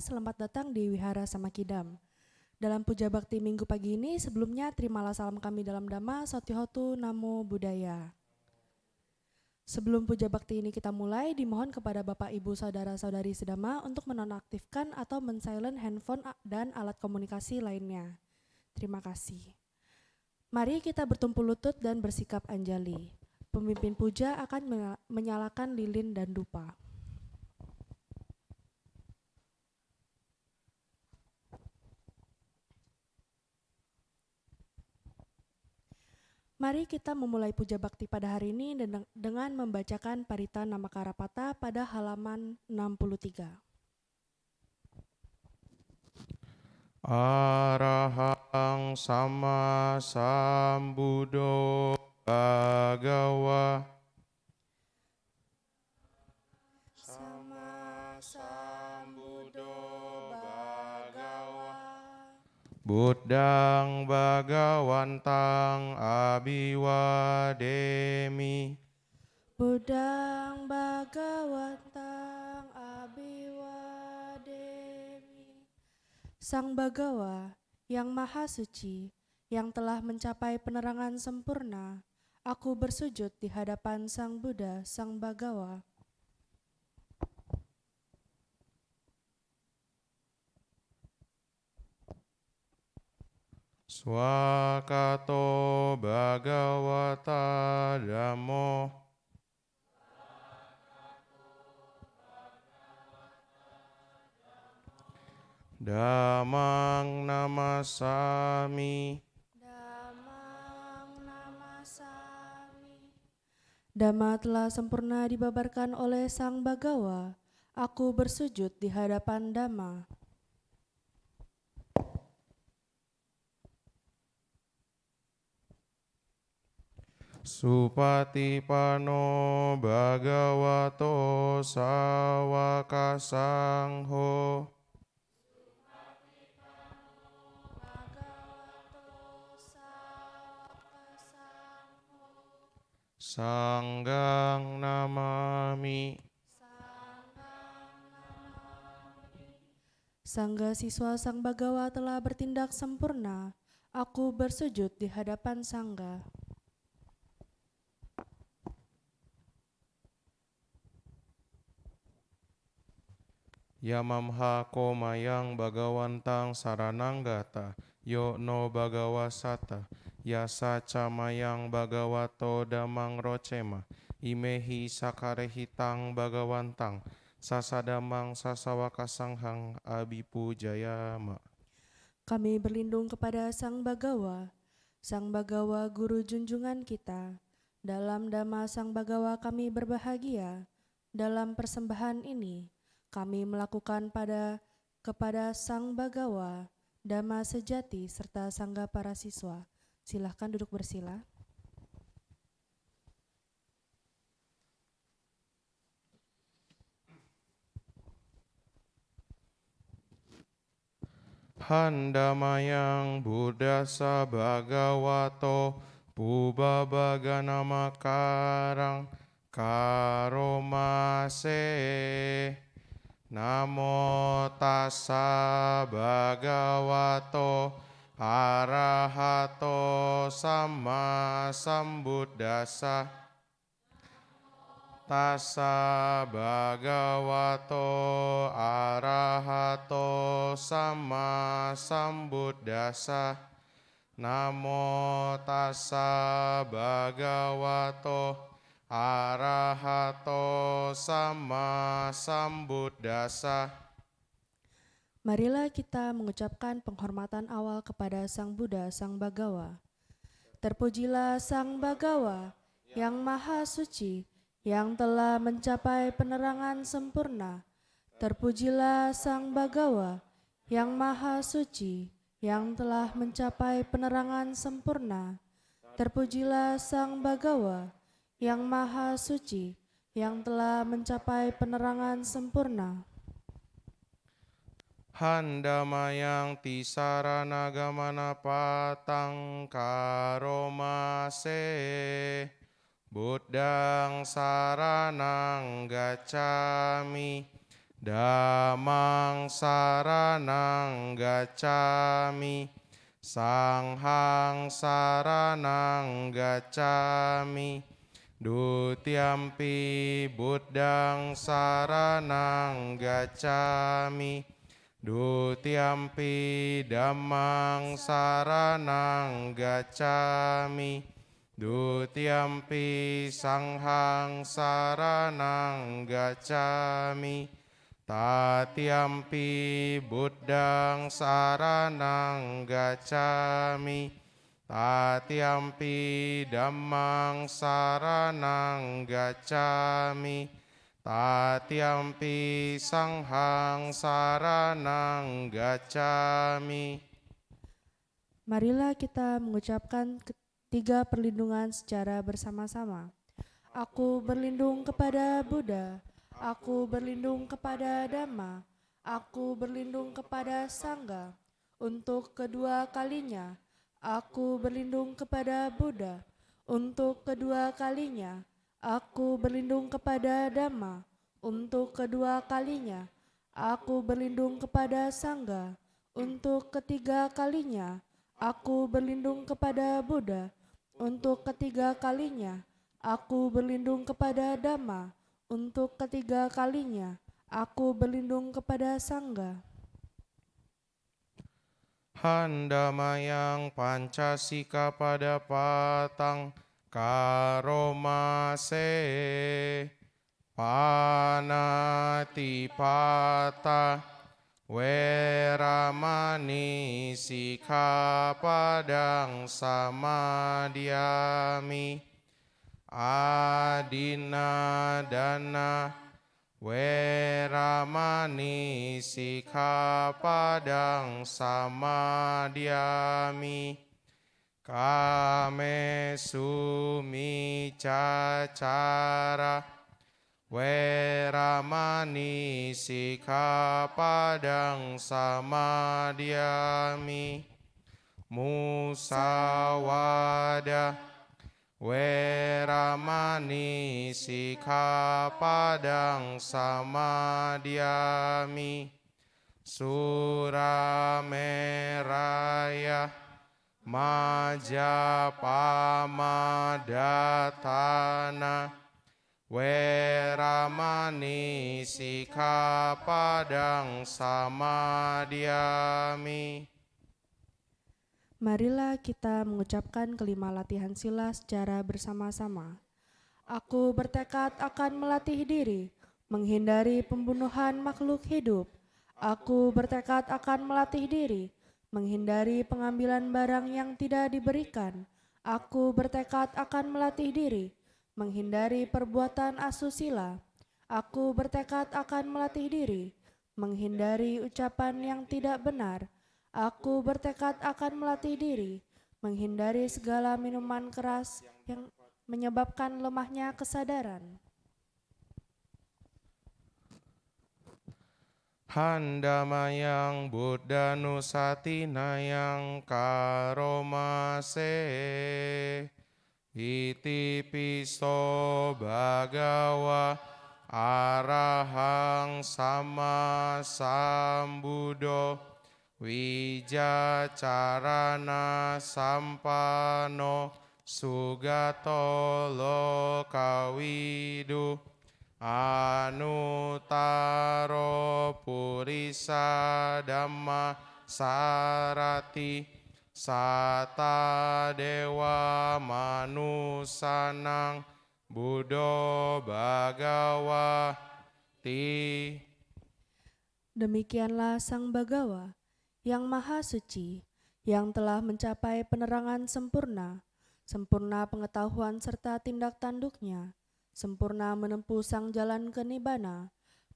Selamat datang di Wihara Samakidam. Dalam puja bakti minggu pagi ini, sebelumnya terimalah salam kami dalam Dhamma, Sotihotu Namo Buddhaya. Sebelum puja bakti ini kita mulai, dimohon kepada Bapak Ibu Saudara-saudari sedama untuk menonaktifkan atau men-silent handphone dan alat komunikasi lainnya. Terima kasih. Mari kita bertumpul lutut dan bersikap anjali. Pemimpin puja akan menyalakan lilin dan dupa. Mari kita memulai puja bakti pada hari ini dengan membacakan Parita Namakarapata pada halaman 63. Arahang sama sambuddho bhagawa. Sama sambuddho bhagawa. Buddhang bhagawantang abiwademi. Buddhang bhagawantang abiwademi. Sang Bhagawa yang maha suci, yang telah mencapai penerangan sempurna, aku bersujud di hadapan Sang Buddha, Sang Bhagawa. Swakato bhagavata dhammo. Dhammang namasami. Dhammang namasami. Dhamma telah sempurna dibabarkan oleh Sang Bhagawa. Aku bersujud di hadapan Dhamma. Supatipano bhagavato sawaka sangho. Sanggang namami. Sangga siswa Sang Bhagawa telah bertindak sempurna. Aku bersujud di hadapan Sangga. Yamamha komayang bhagawantang sarananggata. Yo no bhagawasata. Yasa camayang bhagavato damang rocema. Imehi sakarehitang bhagawantang. Sasadamang sasawakasanghang abipujayama. Kami berlindung kepada Sang Bhagawa. Sang Bhagawa Guru junjungan kita. Dalam Dhamma Sang Bhagawa kami berbahagia. Dalam persembahan ini, kami melakukan kepada Sang Bhagawa, Dhamma sejati serta Sangga para siswa. Silahkan duduk bersila. Handamayang buddhasa bhagavato pubabhaganamakarang karomase. Namo tassa bhagavato arahato sama sambuddhassa. Tassa bhagavato arahato sama sambuddhassa. Namo tassa bhagavato arahato sama sambuddhassa. Marilah kita mengucapkan penghormatan awal kepada Sang Buddha, Sang Bhagawa. Terpujilah Sang Bhagawa yang maha suci, yang telah mencapai penerangan sempurna. Terpujilah Sang Bhagawa yang maha suci, yang telah mencapai penerangan sempurna. Terpujilah Sang Bhagawa yang maha suci, yang telah mencapai penerangan sempurna. Handamayang tisaranagamana patang karomase. Buddhang saranang gacchami. Dhammang saranang gacchami, Sanghang saranang gacchami, Dutiyampi Buddhang saranang gacchami, Dutiyampi Dhammang saranang gacchami, Dutiyampi Sanghang saranang gacchami, Tatiyampi Buddhang saranang gacchami, Tatiyampi Dhammang saranang gacchami, Tatiyampi Sanghang saranang gacchami. Marilah kita mengucapkan ketiga perlindungan secara bersama-sama. Aku berlindung kepada Buddha, aku berlindung kepada Dhamma, aku berlindung kepada Sangha. Untuk kedua kalinya, aku berlindung kepada Buddha. Untuk kedua kalinya, aku berlindung kepada Dhamma. Untuk kedua kalinya, aku berlindung kepada Sangha. Untuk ketiga kalinya, aku berlindung kepada Buddha. Untuk ketiga kalinya, aku berlindung kepada Dhamma. Untuk ketiga kalinya, aku berlindung kepada Sangha. Handamayang Pancasika pada patang karomase, panatipata, Weramani Sikkhapadang samadhyami, Adinadana Weramani Sikkhapadang samadhyami, Kamesu micacara, Weramani Sikkhapadang samadhyami, Musawada, Weramani Sikkhapadang samadhyami, Surameraya, Majapahmadhatana, Weramani Sikkhapadang samadhyami. Marilah kita mengucapkan kelima latihan sila secara bersama-sama. Aku bertekad akan melatih diri, menghindari pembunuhan makhluk hidup. Aku bertekad akan melatih diri, menghindari pengambilan barang yang tidak diberikan. Aku bertekad akan melatih diri, menghindari perbuatan asusila. Aku bertekad akan melatih diri, menghindari ucapan yang tidak benar. Aku bertekad akan melatih diri, menghindari segala minuman keras yang menyebabkan lemahnya kesadaran. Handamayang Buddha Nusatinayang Karomase, Iti piso bhagawa arahang sama sambuddho, Wijacarana sampano sugato lokawidu, Anutaro purisa dhamma sarati, Sata dewa manusanang Buddho Bhagawati. Demikianlah Sang Bagawa, yang Maha Suci, yang telah mencapai penerangan sempurna, sempurna pengetahuan serta tindak tanduknya, sempurna menempuh sang jalan ke Nibbana,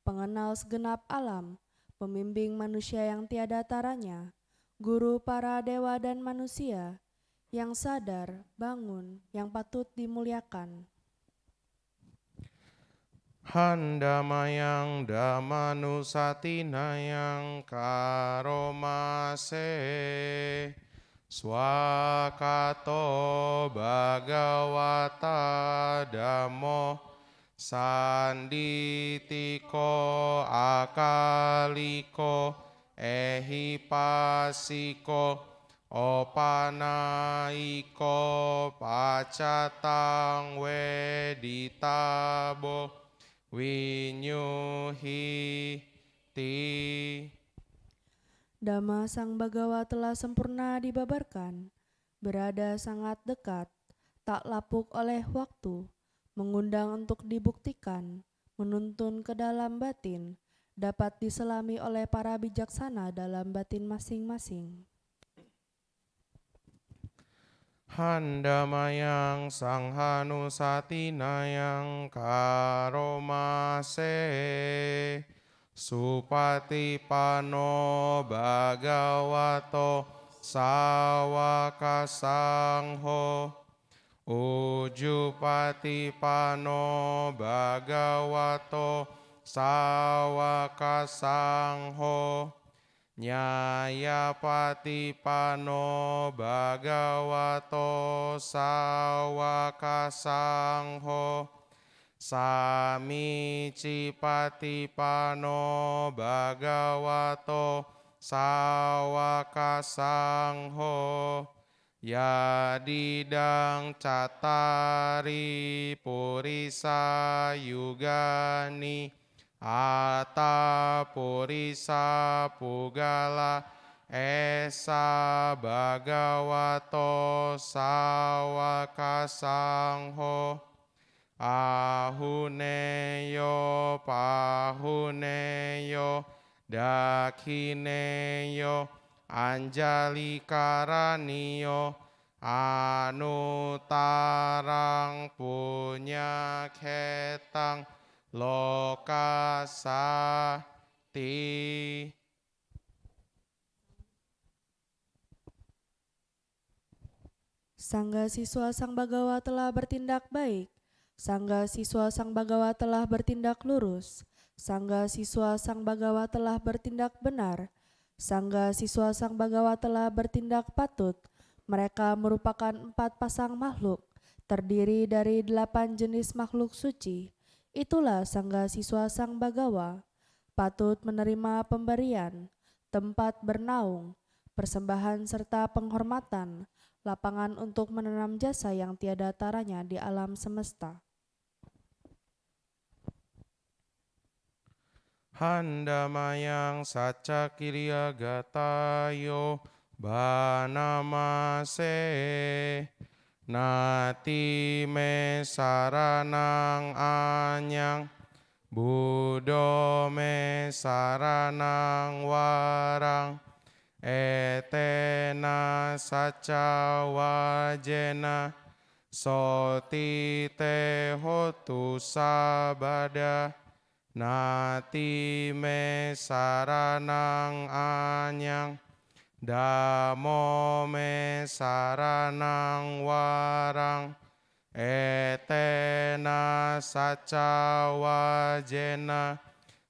pengenal segenap alam, pembimbing manusia yang tiada taranya, guru para dewa dan manusia, yang sadar, bangun, yang patut dimuliakan. Handamayang Dhammanusatinayang Karomase, Swakato Bhagawata Dhammo sanditiko akaliko ehipasiko opanaiko pacatang weditabo winyuhi ti. Dhamma Sang Bagawa telah sempurna dibabarkan, berada sangat dekat, tak lapuk oleh waktu, mengundang untuk dibuktikan, menuntun ke dalam batin, dapat diselami oleh para bijaksana dalam batin masing-masing. Handamayang sanghanusatinayang karomase supatipano bhagavato sawakasangho ujupatipano bhagavato sawakasangho nyayapatipano bhagavato sawakasangho samicipatipano bhagavato sawakasangho yadidang catari purisa yugani Ata purisa pugala esa bhagavato sawakasangho ahuneyo pahuneyo dakhineyo anjalikaraniyo anutarang punyakhetang lokasati. Sangga siswa Sang Bagawa telah bertindak baik. Sangga siswa Sang Bagawa telah bertindak lurus. Sangga siswa Sang Bagawa telah bertindak benar. Sangga siswa Sang Bagawa telah bertindak patut. Mereka merupakan 4 pasang makhluk, terdiri dari 8 jenis makhluk suci. Itulah Sangga siswa Sang Bagawa, patut menerima pemberian, tempat bernaung, persembahan serta penghormatan, lapangan untuk menanam jasa yang tiada taranya di alam semesta. Handamayang sacakirya gatayo banamase nati me saranang anyang budo me saranang warang etena saca wajena soti te hotu sabada nati me saranang anyang damo me saranang warang etena saca wajena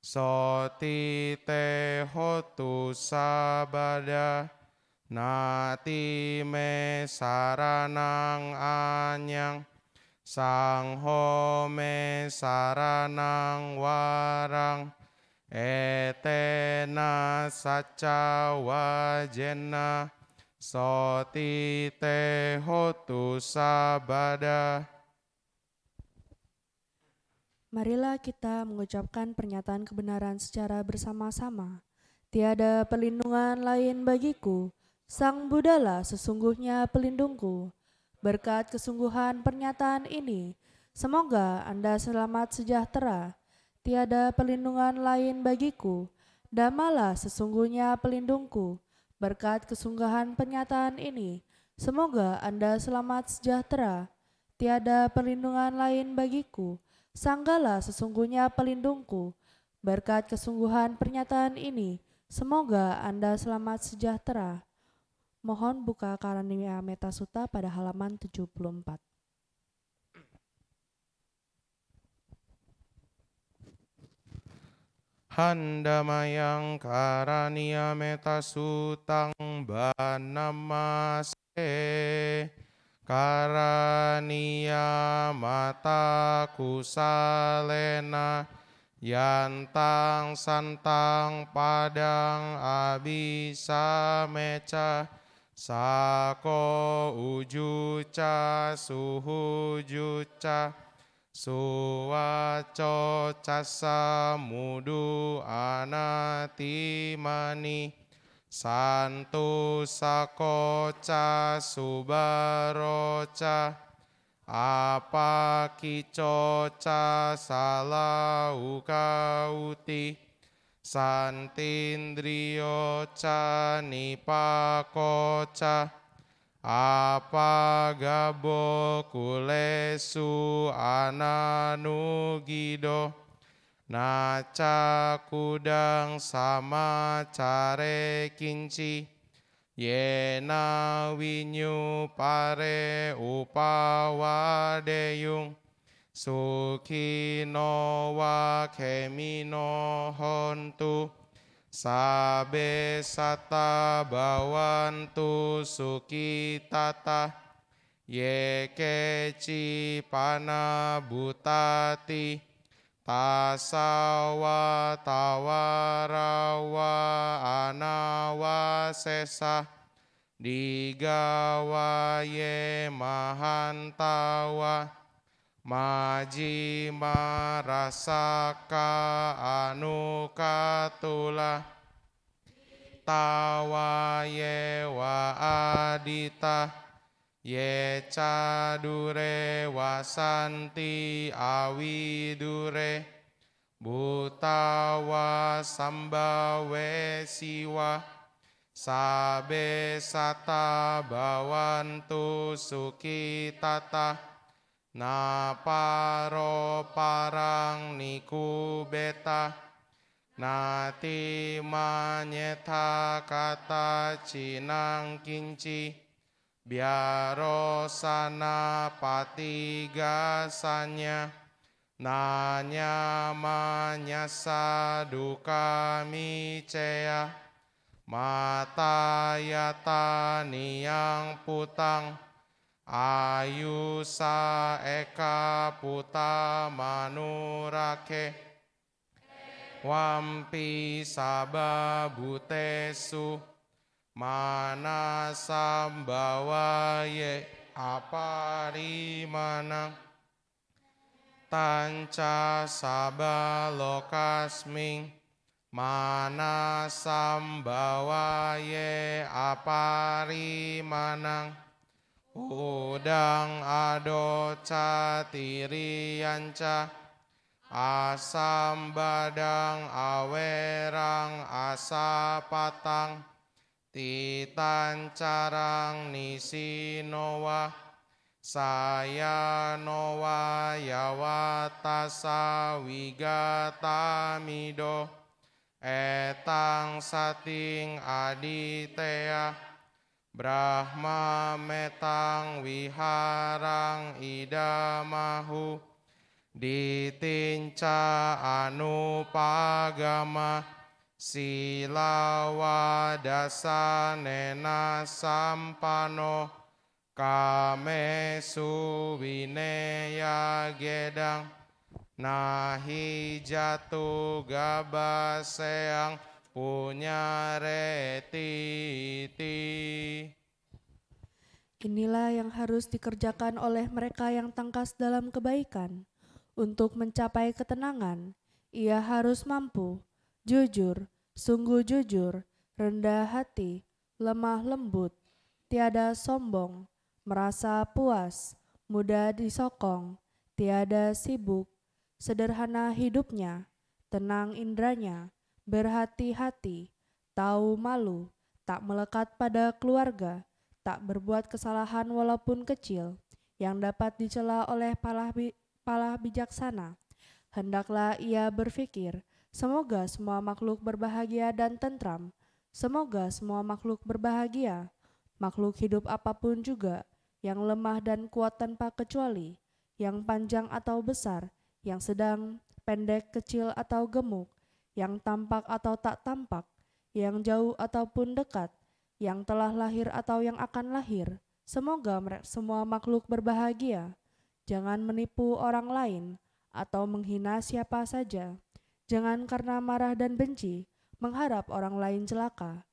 soti te hotu sabada nati me saranang anyang sangho me saranang warang etena saca wajena soti te hotu sabada. Marilah kita mengucapkan pernyataan kebenaran secara bersama-sama. Tiada perlindungan lain bagiku, Sang Buddhalah sesungguhnya pelindungku. Berkat kesungguhan pernyataan ini, semoga Anda selamat sejahtera. Tiada perlindungan lain bagiku, Dhammalah sesungguhnya pelindungku. Berkat kesungguhan pernyataan ini, semoga Anda selamat sejahtera. Tiada perlindungan lain bagiku, Sanggalah sesungguhnya pelindungku. Berkat kesungguhan pernyataan ini, semoga Anda selamat sejahtera. Mohon buka Karanimaya Metta Sutta pada halaman 74. Handamayang karaniya metta sutang banamase karania mataku salena, yantang santang padang abisa meca, sako ujuca suhujuca, suwaco casa mudu anatimani, santu sakoca subaroca, apa kicoca salauka uti, santindrio ca nipakoca, apa gabo kulesu ananugido, naca kudang sama care kinci, yena winyu pare upawadeyung, sukino wa kemino hontu, sabe sata bawantu sukitata, ye keci pana butati, tasawa tawarawa anawa sesa, digawa ye mahantawa, maji marasaka anukatula, tawa ye wa adita, ye cadure wasanti awidure, butawa sambawe siwa, sabe sata bawantu sukitata, na paro parang niku beta, nati manyeta kata cinang kinci, biaro sana patigasanya, nanya manyasa duka micea, mata yata niyang putang, ayu sa eka puta manurake, wampi saba butesu, mana sambawa ye aparimana, tanca saba lokasming, mana sambawa ye aparimanang, udang ado catirianca, asam badang awerang asapatang, titan carang nisinowa, saya nowa yawatasa wigatamido, etang sating aditea, Brahma metang wiharang idamahu, ditinca anupagama, silawa dasa nena sampano, kame suwineya gedang, nahi jatu gabaseang punya retiti. Inilah yang harus dikerjakan oleh mereka yang tangkas dalam kebaikan. Untuk mencapai ketenangan, ia harus mampu, jujur, sungguh jujur, rendah hati, lemah lembut, tiada sombong, merasa puas, mudah disokong, tiada sibuk, sederhana hidupnya, tenang indranya, berhati-hati, tahu malu, tak melekat pada keluarga, tak berbuat kesalahan walaupun kecil, yang dapat dicela oleh pala bijaksana. Hendaklah ia berpikir, semoga semua makhluk berbahagia dan tentram. Semoga semua makhluk berbahagia. Makhluk hidup apapun juga, yang lemah dan kuat tanpa kecuali, yang panjang atau besar, yang sedang, pendek, kecil atau gemuk, yang tampak atau tak tampak, yang jauh ataupun dekat, yang telah lahir atau yang akan lahir, Semoga semua makhluk berbahagia. Jangan menipu orang lain atau menghina siapa saja. Jangan karena marah dan benci mengharap orang lain celaka.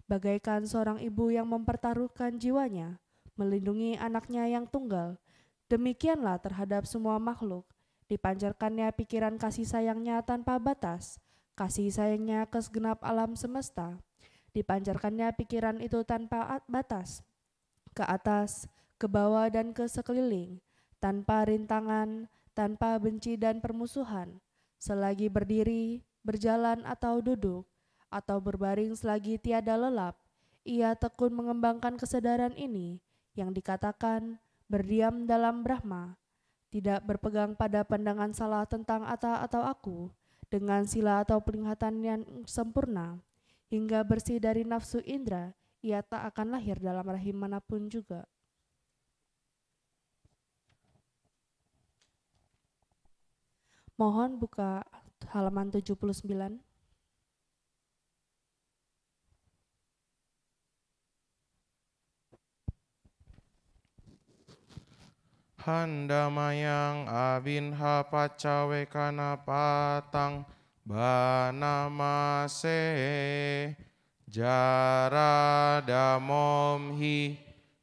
Bagaikan seorang ibu yang mempertaruhkan jiwanya, melindungi anaknya yang tunggal. Demikianlah terhadap semua makhluk. Dipancarkannya pikiran kasih sayangnya tanpa batas, kasih sayangnya ke segenap alam semesta. Dipancarkannya pikiran itu tanpa batas, ke atas, ke bawah dan ke sekeliling, tanpa rintangan, tanpa benci dan permusuhan, selagi berdiri, berjalan atau duduk, atau berbaring selagi tiada lelap. Ia tekun mengembangkan kesadaran ini yang dikatakan berdiam dalam Brahma, tidak berpegang pada pandangan salah tentang ata atau aku, dengan sila atau penglihatan yang sempurna, hingga bersih dari nafsu indera, ia tak akan lahir dalam rahim manapun juga. Mohon buka halaman 79. Handamayang abinha pacawe kana patang banamase jarada momhi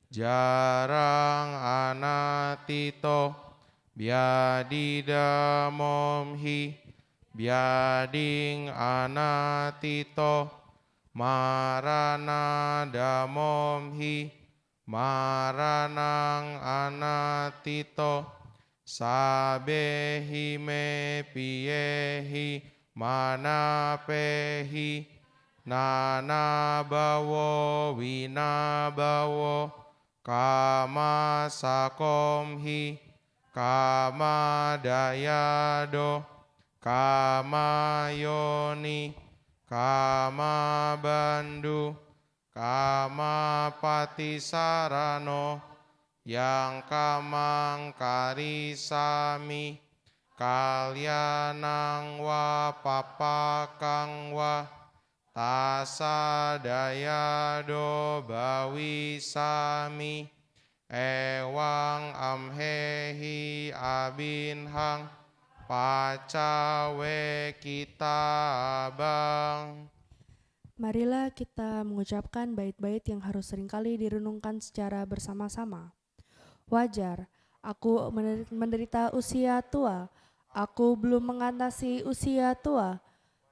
jarang anatito biadida momhi biading anatito marana damomhi maranang anatito sabehi me piyehi manapehi nanabawo winabawo kama sakomhi kama dayado kama yoni kama bandu kama patisarano yang kamang karisami kalyanang wa papakang wa tasa dayado bawisami ewang amhehi abinhang pacawe kitabang. Marilah kita mengucapkan bait-bait yang harus seringkali direnungkan secara bersama-sama. Wajar, aku menderita usia tua, aku belum mengatasi usia tua.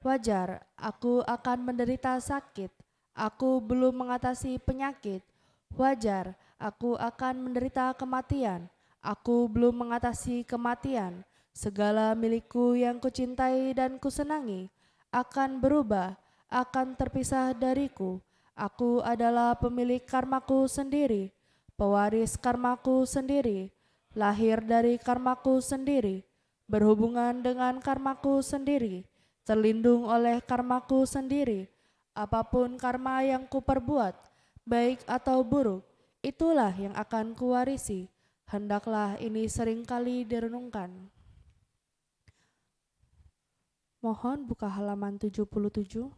Wajar, aku akan menderita sakit, aku belum mengatasi penyakit. Wajar, aku akan menderita kematian, aku belum mengatasi kematian. Segala milikku yang kucintai dan kusenangi akan berubah, akan terpisah dariku. Aku adalah pemilik karmaku sendiri, pewaris karmaku sendiri, lahir dari karmaku sendiri, berhubungan dengan karmaku sendiri, terlindung oleh karmaku sendiri. Apapun karma yang kuperbuat, baik atau buruk, itulah yang akan kuwarisi. Hendaklah ini seringkali direnungkan. Mohon buka halaman 77.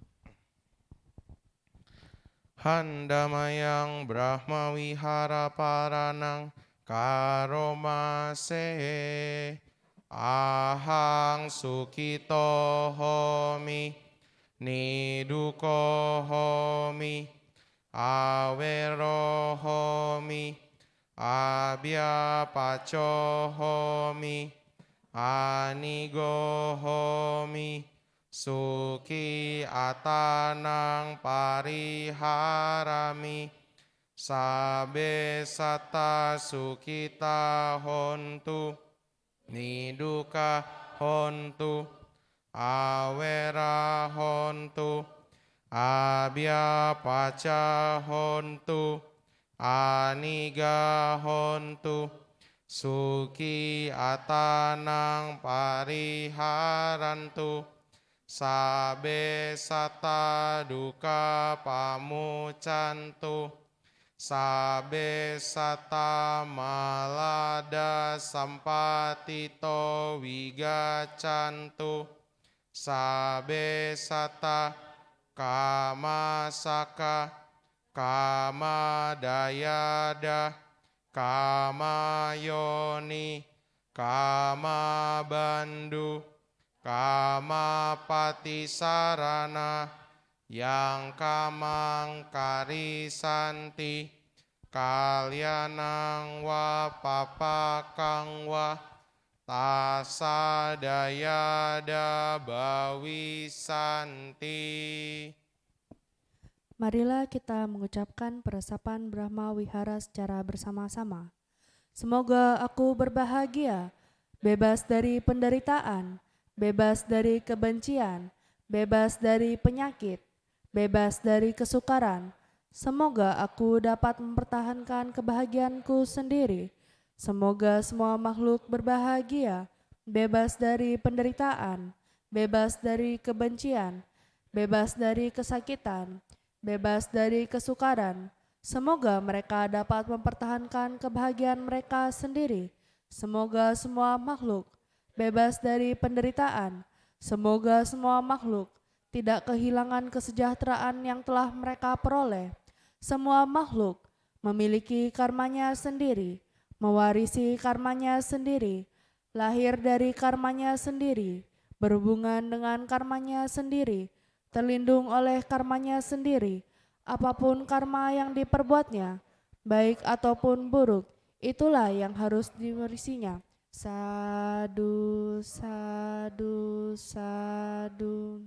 Handamayang Brahma Wihara Paranang Karomase Ahang Sukito Homi Niduko Homi Awero Homi Abya Pacho Homi Anigo Homi Suki atanang pariharami sabe sata sukita hontu niduka hontu awera hontu abya paca hontu aniga hontu suki atanang pariharantu sabe sata duka pamucantu sabe sata malada sampatito wigacantu sabe sata kama saka kama dayada kama yoni, kama bandu, kama patisarana, yang kamang karisanti, kalyanang wa papakang wa, tasa dayada bawisanti. Marilah kita mengucapkan peresapan Brahma Wihara secara bersama-sama. Semoga aku berbahagia, bebas dari penderitaan, bebas dari kebencian, bebas dari penyakit, bebas dari kesukaran. Semoga aku dapat mempertahankan kebahagiaanku sendiri. Semoga semua makhluk berbahagia, bebas dari penderitaan, bebas dari kebencian, bebas dari kesakitan, bebas dari kesukaran. Semoga mereka dapat mempertahankan kebahagiaan mereka sendiri. Semoga semua makhluk bebas dari penderitaan. Semoga semua makhluk tidak kehilangan kesejahteraan yang telah mereka peroleh. Semua makhluk memiliki karmanya sendiri, mewarisi karmanya sendiri, lahir dari karmanya sendiri, berhubungan dengan karmanya sendiri, terlindung oleh karmanya sendiri. Apapun karma yang diperbuatnya, baik ataupun buruk, itulah yang harus diwarisinya. Sadu, sadu, sadu.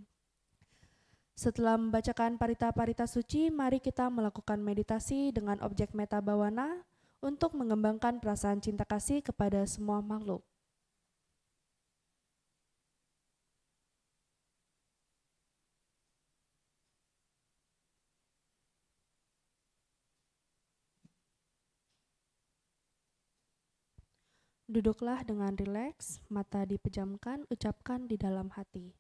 Setelah membacakan parita-parita suci, mari kita melakukan meditasi dengan objek meta bawana untuk mengembangkan perasaan cinta kasih kepada semua makhluk. Duduklah dengan rileks, mata dipejamkan, ucapkan di dalam hati.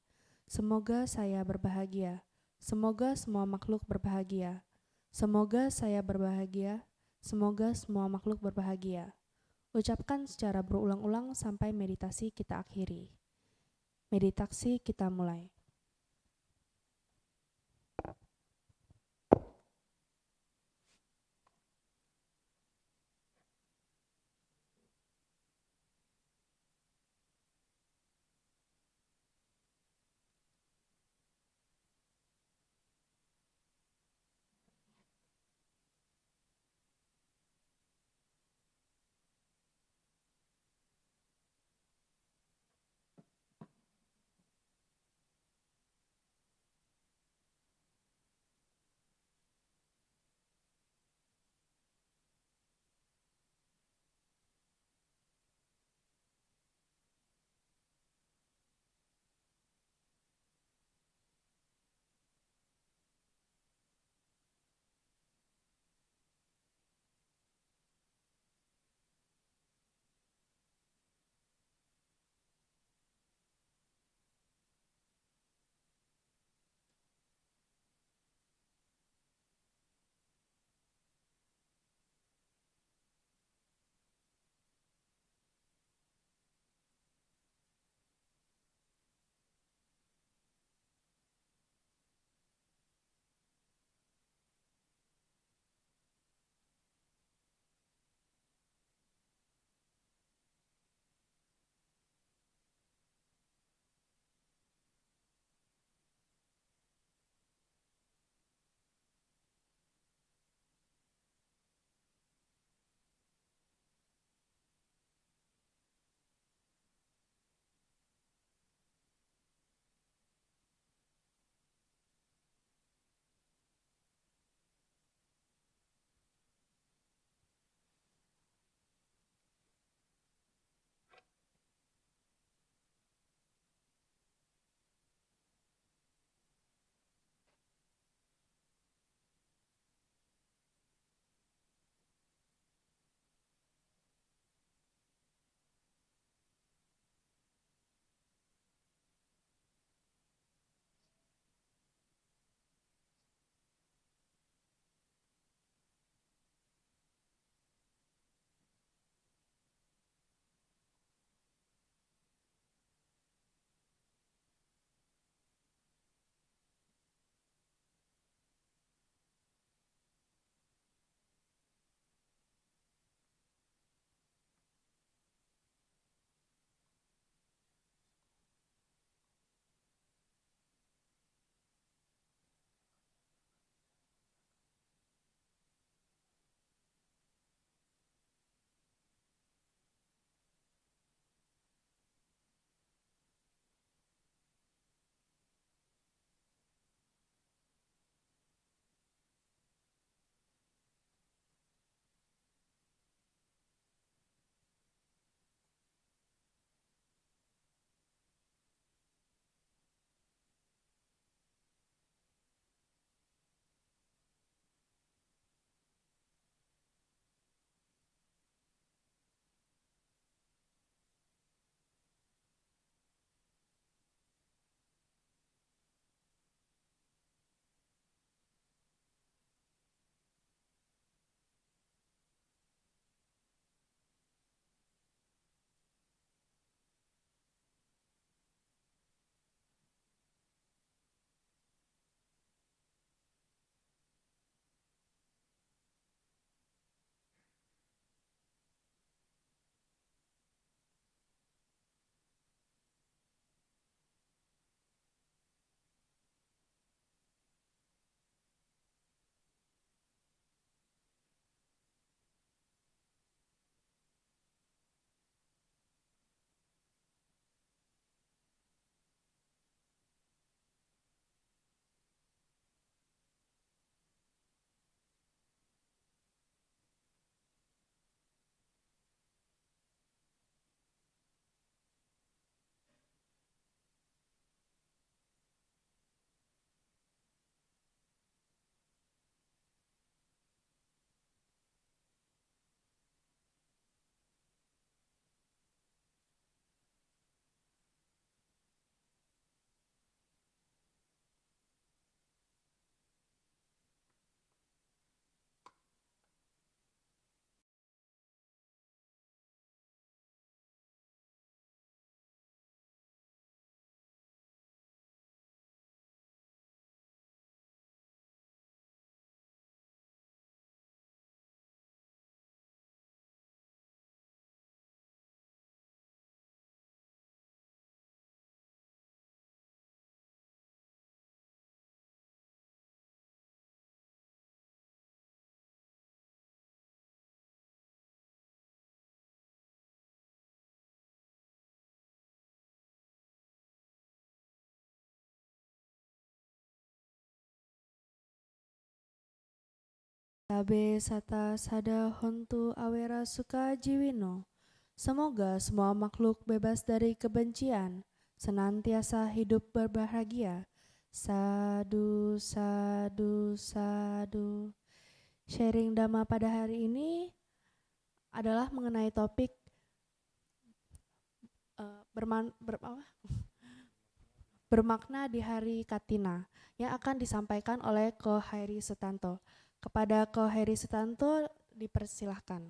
Semoga saya berbahagia. Semoga semua makhluk berbahagia. Semoga saya berbahagia. Semoga semua makhluk berbahagia. Ucapkan secara berulang-ulang sampai meditasi kita akhiri. Meditasi kita mulai. Tabe sata sada hontu awera suka jiwino. Semoga semua makhluk bebas dari kebencian, senantiasa hidup berbahagia. Sadu, sadu, sadu. Sharing Dhamma pada hari ini adalah mengenai topik bermakna di hari Katina yang akan disampaikan oleh Ko Hairi Sutanto. Kepada Ko Hairi Sutanto dipersilahkan.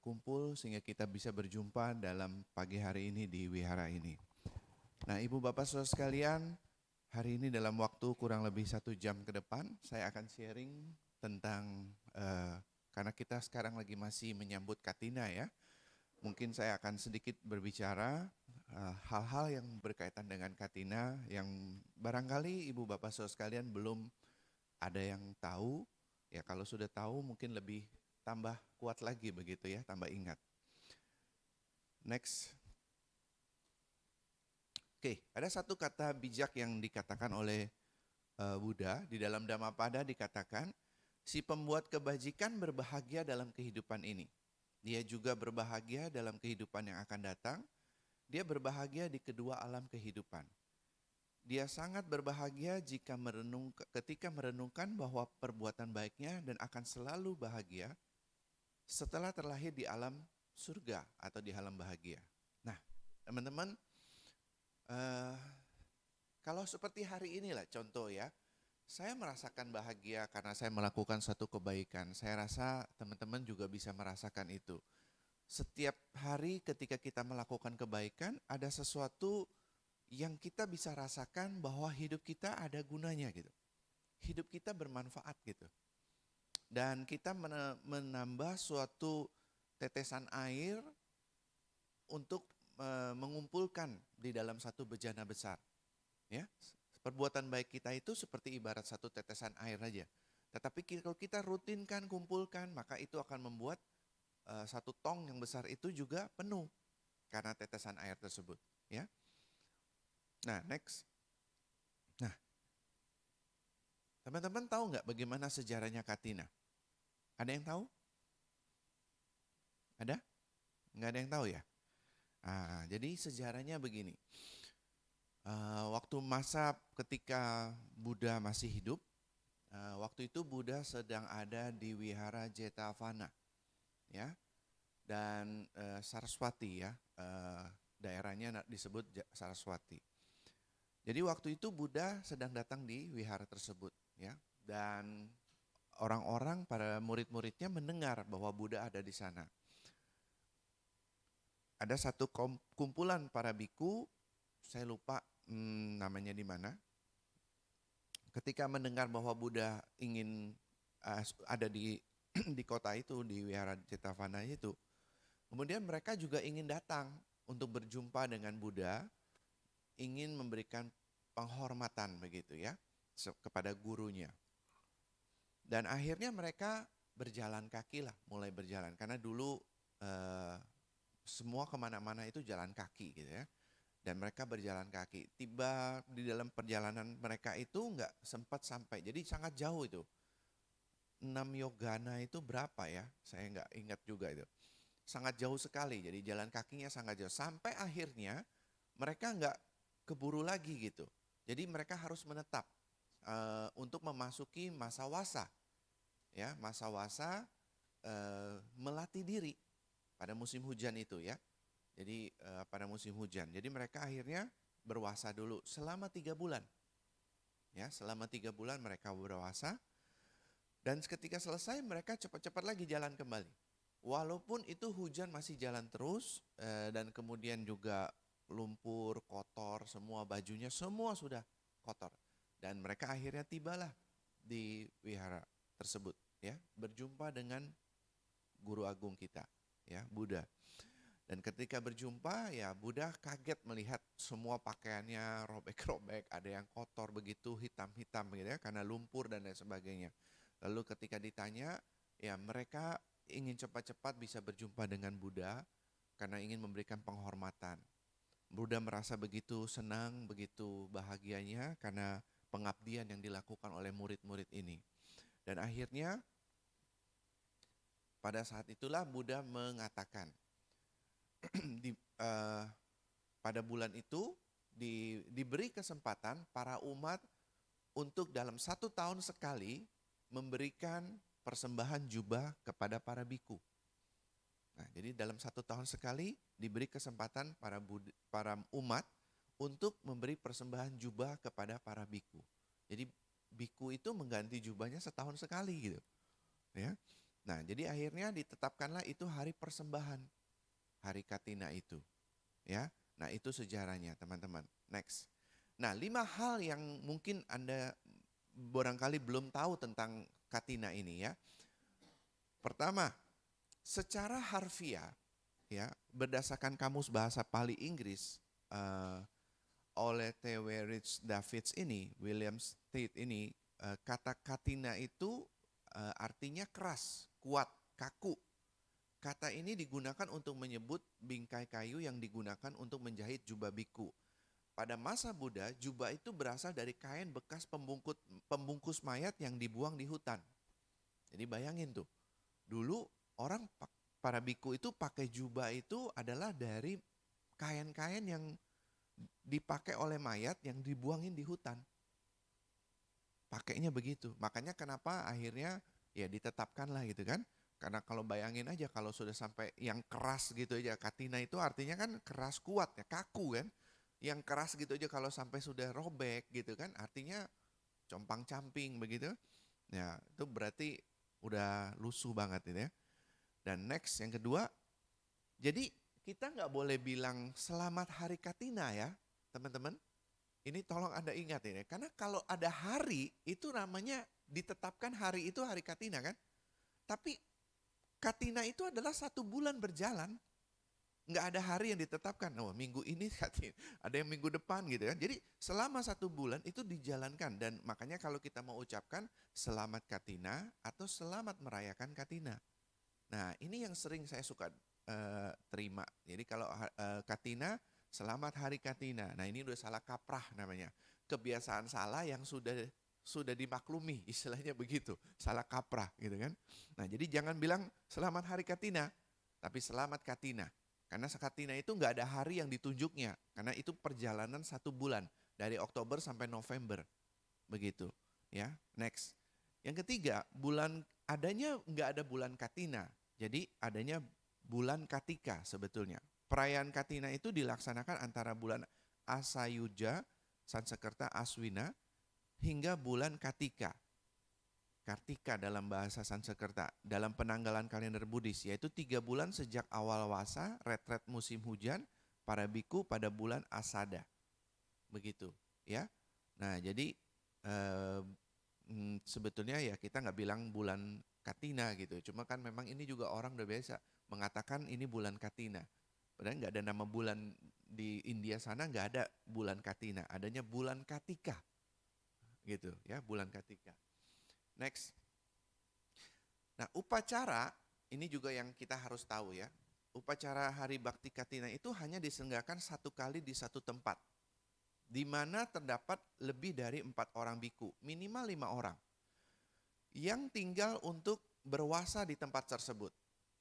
Kumpul sehingga kita bisa berjumpa dalam pagi hari ini di wihara ini. Nah, Ibu Bapak Saudara sekalian, hari ini dalam waktu kurang lebih 1 jam ke depan, saya akan sharing tentang, karena kita sekarang lagi masih menyambut Katina ya, mungkin saya akan sedikit berbicara hal-hal yang berkaitan dengan Katina yang barangkali Ibu Bapak Saudara sekalian belum ada yang tahu, ya kalau sudah tahu mungkin lebih tambah kuat lagi begitu ya, tambah ingat. Next. Oke, ada satu kata bijak yang dikatakan oleh Buddha di dalam Dhammapada dikatakan, si pembuat kebajikan berbahagia dalam kehidupan ini. Dia juga berbahagia dalam kehidupan yang akan datang. Dia berbahagia di kedua alam kehidupan. Dia sangat berbahagia ketika merenungkan bahwa perbuatan baiknya dan akan selalu bahagia setelah terlahir di alam surga atau di alam bahagia. Nah, teman-teman, kalau seperti hari inilah contoh ya, saya merasakan bahagia karena saya melakukan satu kebaikan. Saya rasa teman-teman juga bisa merasakan itu. Setiap hari ketika kita melakukan kebaikan, ada sesuatu yang kita bisa rasakan bahwa hidup kita ada gunanya gitu. Hidup kita bermanfaat gitu. Dan kita menambah suatu tetesan air untuk mengumpulkan di dalam satu bejana besar. Ya, perbuatan baik kita itu seperti ibarat satu tetesan air aja. Tetapi kalau kita rutinkan, kumpulkan, maka itu akan membuat satu tong yang besar itu juga penuh karena tetesan air tersebut. Ya. Nah, next. Nah, teman-teman tahu nggak bagaimana sejarahnya Katina? Ada yang tahu? Ada? Nggak ada yang tahu ya? Jadi sejarahnya begini. Waktu masa ketika Buddha masih hidup, waktu itu Buddha sedang ada di wihara Jetavana, ya, dan Saraswati ya, daerahnya disebut Saraswati. Jadi waktu itu Buddha sedang datang di wihara tersebut, ya, dan orang-orang para murid-muridnya mendengar bahwa Buddha ada di sana. ada satu kumpulan para biku, saya lupa namanya di mana. Ketika mendengar bahwa Buddha ingin ada di di kota itu, di Wihara Jetavana itu, kemudian mereka juga ingin datang untuk berjumpa dengan Buddha, ingin memberikan penghormatan begitu ya kepada gurunya. Dan akhirnya mereka berjalan kaki lah, mulai berjalan. Karena dulu semua kemana-mana itu jalan kaki gitu ya. Dan mereka berjalan kaki. Tiba di dalam perjalanan mereka itu nggak sempat sampai. Jadi sangat jauh itu. 6 yogana itu berapa ya? Saya nggak ingat juga itu. Sangat jauh sekali. Jadi jalan kakinya sangat jauh. Sampai akhirnya mereka nggak keburu lagi gitu. Jadi mereka harus menetap untuk memasuki masa wasa. Ya, masa wasa melatih diri pada musim hujan itu ya. Jadi pada musim hujan. Jadi mereka akhirnya berwasa dulu selama 3 bulan. Ya, selama 3 bulan mereka berwasa. Dan ketika selesai mereka cepat-cepat lagi jalan kembali. Walaupun itu hujan masih jalan terus dan kemudian juga lumpur, kotor, semua bajunya semua sudah kotor. Dan mereka akhirnya tibalah di wihara tersebut ya, berjumpa dengan guru agung kita ya, Buddha. Dan ketika berjumpa ya Buddha kaget melihat semua pakaiannya robek-robek, ada yang kotor begitu, hitam-hitam begitu ya, karena lumpur dan lain sebagainya. Lalu ketika ditanya, ya mereka ingin cepat-cepat bisa berjumpa dengan Buddha karena ingin memberikan penghormatan. Buddha merasa begitu senang, begitu bahagianya karena pengabdian yang dilakukan oleh murid-murid ini. Dan akhirnya pada saat itulah Buddha mengatakan, pada bulan itu diberi kesempatan para umat untuk dalam 1 tahun sekali memberikan persembahan jubah kepada para biku. Nah, jadi dalam 1 tahun sekali diberi kesempatan para umat untuk memberi persembahan jubah kepada para biku. Jadi biku itu mengganti jubahnya setahun sekali gitu. Ya. Nah, jadi akhirnya ditetapkanlah itu hari persembahan. Hari Katina itu, ya. Nah itu sejarahnya teman-teman. Next. Nah 5 hal yang mungkin Anda barangkali belum tahu tentang Katina ini ya. Pertama, secara harfiah, ya, berdasarkan kamus bahasa Pali Inggris oleh T.W. Rich Davids ini, William Tate ini, kata Katina itu artinya keras, kuat, kaku. Kata ini digunakan untuk menyebut bingkai kayu yang digunakan untuk menjahit jubah biku. Pada masa Buddha, jubah itu berasal dari kain bekas pembungkus mayat yang dibuang di hutan. Jadi bayangin tuh, dulu para biku itu pakai jubah itu adalah dari kain-kain yang dipakai oleh mayat yang dibuangin di hutan. Pakainya begitu. Makanya kenapa akhirnya ya ditetapkan lah gitu kan. Karena kalau bayangin aja kalau sudah sampai yang keras gitu aja, Katina itu artinya kan keras kuat ya, kaku kan. Yang keras gitu aja kalau sampai sudah robek gitu kan, artinya compang-camping begitu. Ya itu berarti udah lusuh banget ini ya. Dan next yang kedua, jadi kita nggak boleh bilang selamat hari Katina ya teman-teman. Ini tolong Anda ingat ini, karena kalau ada hari itu namanya ditetapkan hari itu hari Katina kan. Tapi Katina itu adalah 1 bulan berjalan, nggak ada hari yang ditetapkan. Oh minggu ini Katina, ada yang minggu depan gitu kan. Jadi selama 1 bulan itu dijalankan dan makanya kalau kita mau ucapkan selamat Katina atau selamat merayakan Katina. Nah ini yang sering saya suka terima. Jadi kalau Katina, selamat hari Katina. Nah ini udah salah kaprah namanya. Kebiasaan salah yang sudah dimaklumi, istilahnya begitu, salah kaprah gitu kan. Nah jadi jangan bilang selamat hari Katina, tapi selamat Katina. Karena Katina itu nggak ada hari yang ditunjuknya, karena itu perjalanan 1 bulan, dari Oktober sampai November, begitu. Ya, next. Yang ketiga, nggak ada bulan Katina, jadi adanya bulan Katika sebetulnya. Perayaan Katina itu dilaksanakan antara bulan Asayuja, Sanskerta Aswina, hingga bulan Katika. Kartika dalam bahasa Sanskerta, dalam penanggalan kalender Buddhis, yaitu 3 bulan sejak awal wasa, retret musim hujan, para biku pada bulan Asada. Begitu, ya. Nah, jadi sebetulnya ya kita nggak bilang bulan Katina gitu, cuma kan memang ini juga orang udah biasa mengatakan ini bulan Katina. Padahal nggak ada nama bulan di India sana, nggak ada bulan Katina, adanya bulan Katika, gitu ya, bulan Katika. Next. Nah, upacara ini juga yang kita harus tahu ya. Upacara Hari Bakti Katina itu hanya diselenggarakan 1 kali di satu tempat, di mana terdapat lebih dari 4 orang biku, minimal 5 orang, yang tinggal untuk berwasa di tempat tersebut.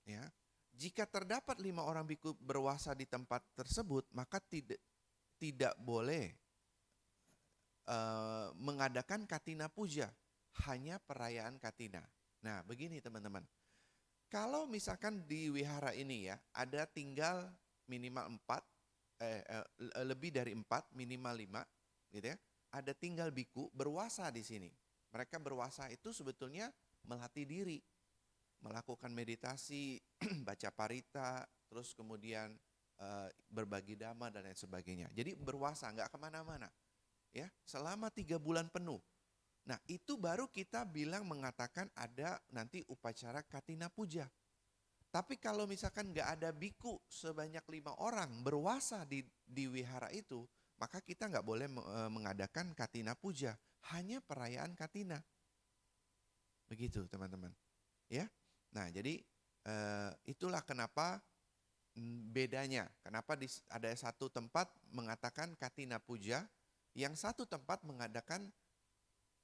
Ya, jika terdapat 5 orang biku berwasa di tempat tersebut, maka tidak boleh mengadakan Katina Puja, hanya perayaan Katina. Nah, begini teman-teman. Kalau misalkan di wihara ini ya, ada tinggal minimal 4, lebih dari 4, minimal 5, gitu ya. Ada tinggal biku berwasa di sini. Mereka berwasa itu sebetulnya melatih diri, melakukan meditasi, baca parita, terus kemudian berbagi dhamma dan lain sebagainya. Jadi berwasa, nggak kemana-mana, ya, selama 3 bulan penuh. Nah, itu baru kita bilang mengatakan ada nanti upacara Katina Puja. Tapi kalau misalkan nggak ada biku sebanyak 5 orang berwasa di wihara itu, maka kita nggak boleh mengadakan Katina Puja, hanya perayaan Katina. Begitu teman-teman. Ya, nah jadi itulah kenapa bedanya. Kenapa ada satu tempat mengatakan Katina Puja, yang satu tempat mengadakan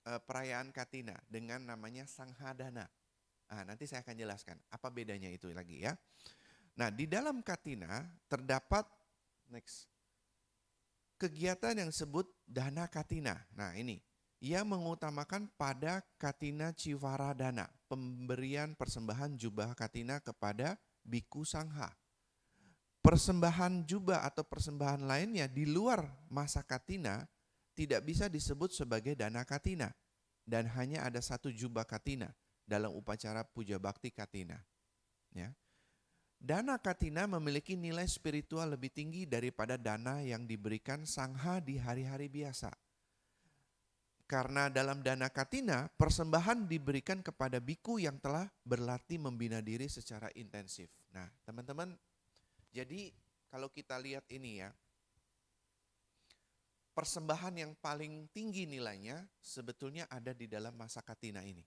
perayaan Katina dengan namanya Sanghadana. Nah, nanti saya akan jelaskan apa bedanya itu lagi ya. Nah, di dalam Katina terdapat kegiatan yang disebut Dana Katina. Nah, ini ia mengutamakan pada Katina Civaradana, pemberian persembahan jubah Katina kepada Biku Sangha. Persembahan jubah atau persembahan lainnya di luar masa Katina tidak bisa disebut sebagai dana Katina, dan hanya ada 1 jubah Katina dalam upacara puja bakti Katina. Ya. Dana Katina memiliki nilai spiritual lebih tinggi daripada dana yang diberikan sangha di hari-hari biasa. Karena dalam dana Katina, persembahan diberikan kepada biku yang telah berlatih membina diri secara intensif. Nah, teman-teman, jadi kalau kita lihat ini ya, persembahan yang paling tinggi nilainya sebetulnya ada di dalam masa Katina ini.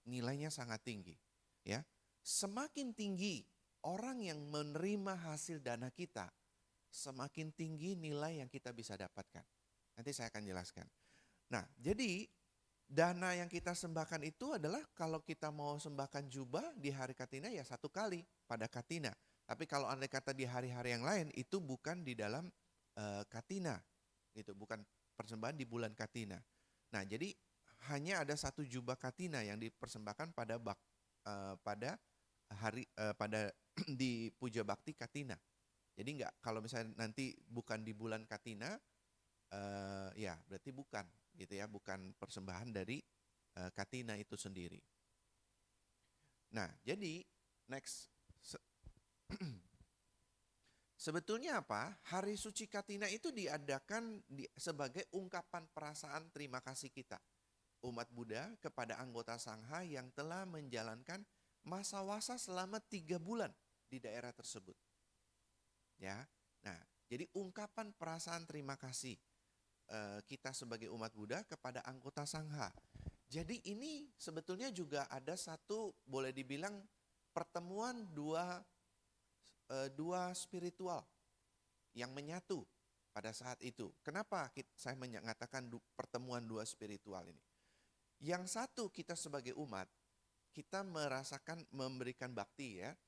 Nilainya sangat tinggi, ya. Semakin tinggi orang yang menerima hasil dana kita, semakin tinggi nilai yang kita bisa dapatkan. Nanti saya akan jelaskan. Nah, jadi dana yang kita sembahkan itu adalah kalau kita mau sembahkan jubah di hari Katina ya 1 kali pada Katina. Tapi kalau andai kata di hari-hari yang lain itu bukan di dalam Katina. Gitu, bukan persembahan di bulan Katina. Nah, jadi hanya ada 1 jubah Katina yang dipersembahkan pada hari pada di puja bakti Katina. Jadi enggak, kalau misalnya nanti bukan di bulan Katina, ya berarti bukan, gitu ya, bukan persembahan dari Katina itu sendiri. Nah, jadi next. Sebetulnya apa? Hari Suci Katina itu diadakan sebagai ungkapan perasaan terima kasih kita, umat Buddha, kepada anggota Sangha yang telah menjalankan masa wasa selama 3 bulan di daerah tersebut. Ya, nah, jadi ungkapan perasaan terima kasih kita sebagai umat Buddha kepada anggota Sangha. Jadi ini sebetulnya juga ada satu, boleh dibilang pertemuan dua spiritual yang menyatu pada saat itu. Kenapa saya mengatakan pertemuan 2 spiritual ini? Yang satu, kita sebagai umat, kita merasakan memberikan bakti ya.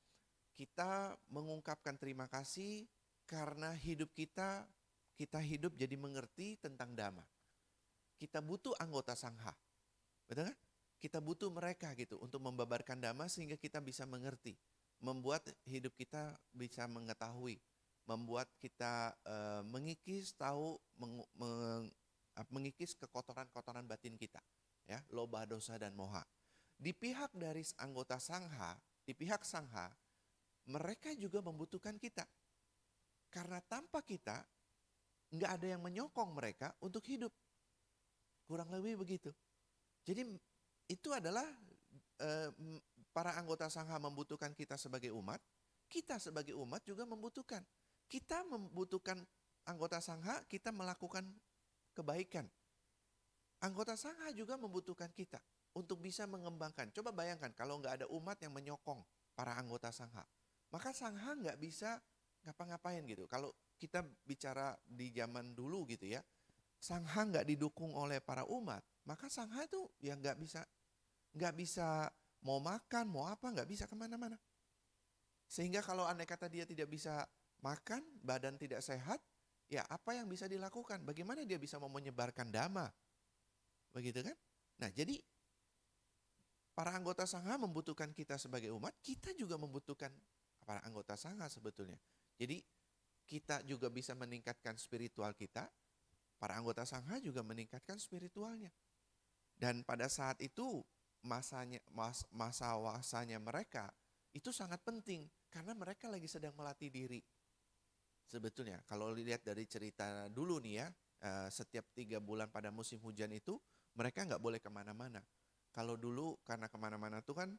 Kita mengungkapkan terima kasih karena hidup kita hidup jadi mengerti tentang Dhamma. Kita butuh anggota Sangha. Betul kan? Kita butuh mereka gitu untuk membabarkan Dhamma sehingga kita bisa mengerti. Membuat hidup kita bisa mengetahui, membuat kita mengikis tahu, mengikis kekotoran-kotoran batin kita, ya, loba dosa dan moha. Di pihak dari anggota sangha, di pihak sangha, mereka juga membutuhkan kita. Karena tanpa kita, nggak ada yang menyokong mereka untuk hidup. Kurang lebih begitu. Jadi itu adalah para anggota sangha membutuhkan kita sebagai umat, kita sebagai umat juga membutuhkan. Kita membutuhkan anggota sangha, kita melakukan kebaikan. Anggota sangha juga membutuhkan kita untuk bisa mengembangkan. Coba bayangkan kalau nggak ada umat yang menyokong para anggota sangha, maka sangha nggak bisa ngapa-ngapain gitu. Kalau kita bicara di zaman dulu gitu ya, sangha nggak didukung oleh para umat, maka sangha itu ya nggak bisa mau makan, mau apa, nggak bisa kemana-mana. Sehingga kalau andai kata dia tidak bisa makan, badan tidak sehat, ya apa yang bisa dilakukan? Bagaimana dia bisa mau menyebarkan dhamma? Begitu kan? Nah, jadi para anggota sangha membutuhkan kita sebagai umat, kita juga membutuhkan para anggota sangha sebetulnya. Jadi kita juga bisa meningkatkan spiritual kita, para anggota sangha juga meningkatkan spiritualnya. Dan pada saat itu masa wasanya mereka itu sangat penting karena mereka lagi sedang melatih diri. Sebetulnya kalau lihat dari cerita dulu nih ya, setiap 3 bulan pada musim hujan itu mereka nggak boleh kemana-mana. Kalau dulu karena kemana-mana tuh kan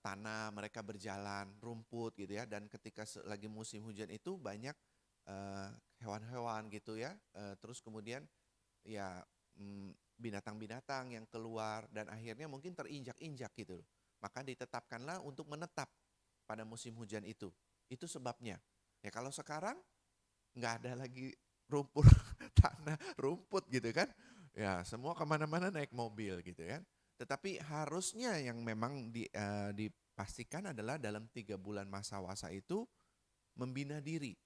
tanah, mereka berjalan, rumput gitu ya. Dan ketika lagi musim hujan itu banyak hewan-hewan gitu ya. Terus kemudian ya binatang-binatang yang keluar dan akhirnya mungkin terinjak-injak gitu. Maka ditetapkanlah untuk menetap pada musim hujan itu. Itu sebabnya. Ya kalau sekarang nggak ada lagi rumput, tanah, rumput gitu kan. Ya semua kemana-mana naik mobil gitu kan. Tetapi harusnya yang memang dipastikan adalah dalam 3 bulan masa wasa itu membina diri.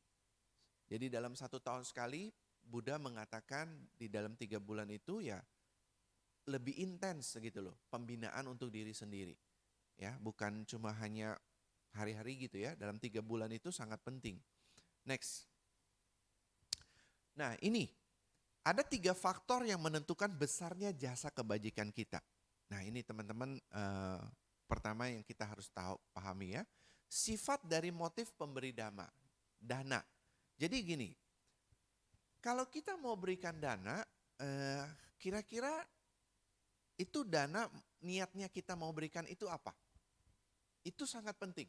Jadi dalam 1 tahun sekali Buddha mengatakan di dalam 3 bulan itu ya lebih intens gitu loh, pembinaan untuk diri sendiri. Ya, bukan cuma hanya hari-hari gitu ya, dalam 3 bulan itu sangat penting. Next. Nah ini, ada 3 faktor yang menentukan besarnya jasa kebajikan kita. Nah ini teman-teman, pertama yang kita harus pahami ya, sifat dari motif pemberi dana. Jadi gini, kalau kita mau berikan dana, kira-kira itu dana niatnya kita mau berikan itu apa? Itu sangat penting.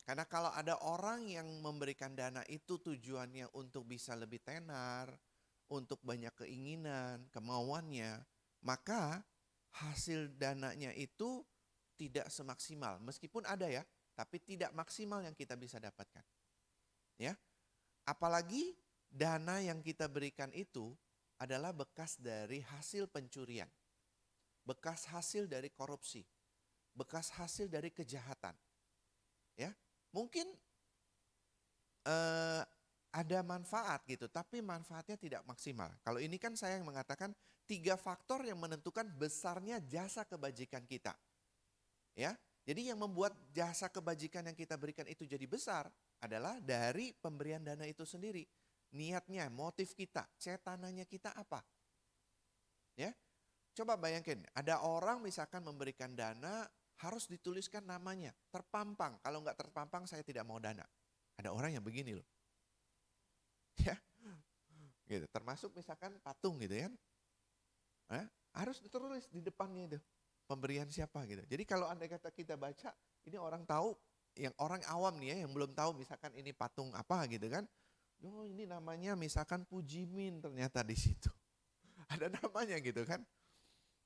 Karena kalau ada orang yang memberikan dana itu tujuannya untuk bisa lebih tenar, untuk banyak keinginan, kemauannya, maka hasil dananya itu tidak semaksimal. Meskipun ada ya, tapi tidak maksimal yang kita bisa dapatkan. Ya, apalagi dana yang kita berikan itu adalah bekas dari hasil pencurian, bekas hasil dari korupsi, bekas hasil dari kejahatan. Ya, mungkin ada manfaat gitu, tapi manfaatnya tidak maksimal. Kalau ini kan saya yang mengatakan 3 faktor yang menentukan besarnya jasa kebajikan kita. Ya, jadi yang membuat jasa kebajikan yang kita berikan itu jadi besar adalah dari pemberian dana itu sendiri. Niatnya, motif kita, cetananya kita apa? Ya, coba bayangkan, ada orang misalkan memberikan dana harus dituliskan namanya, terpampang. Kalau nggak terpampang saya tidak mau dana. Ada orang yang begini loh. Ya, gitu. Termasuk misalkan patung gitu kan, harus ditulis di depannya itu pemberian siapa gitu. Jadi kalau andai kata kita baca, ini orang tahu, yang orang awam nih ya, yang belum tahu misalkan ini patung apa gitu kan, oh ini namanya misalkan Pujimin ternyata di situ. Ada namanya gitu kan.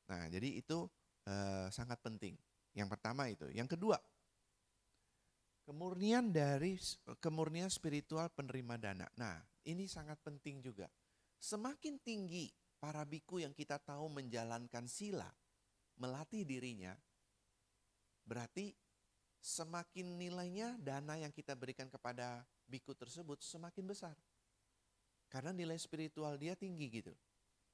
Nah jadi itu sangat penting. Yang pertama itu. Yang kedua, kemurnian spiritual penerima dana. Nah ini sangat penting juga. Semakin tinggi para biku yang kita tahu menjalankan sila, melatih dirinya, berarti semakin nilainya dana yang kita berikan kepada biku tersebut semakin besar. Karena nilai spiritual dia tinggi gitu.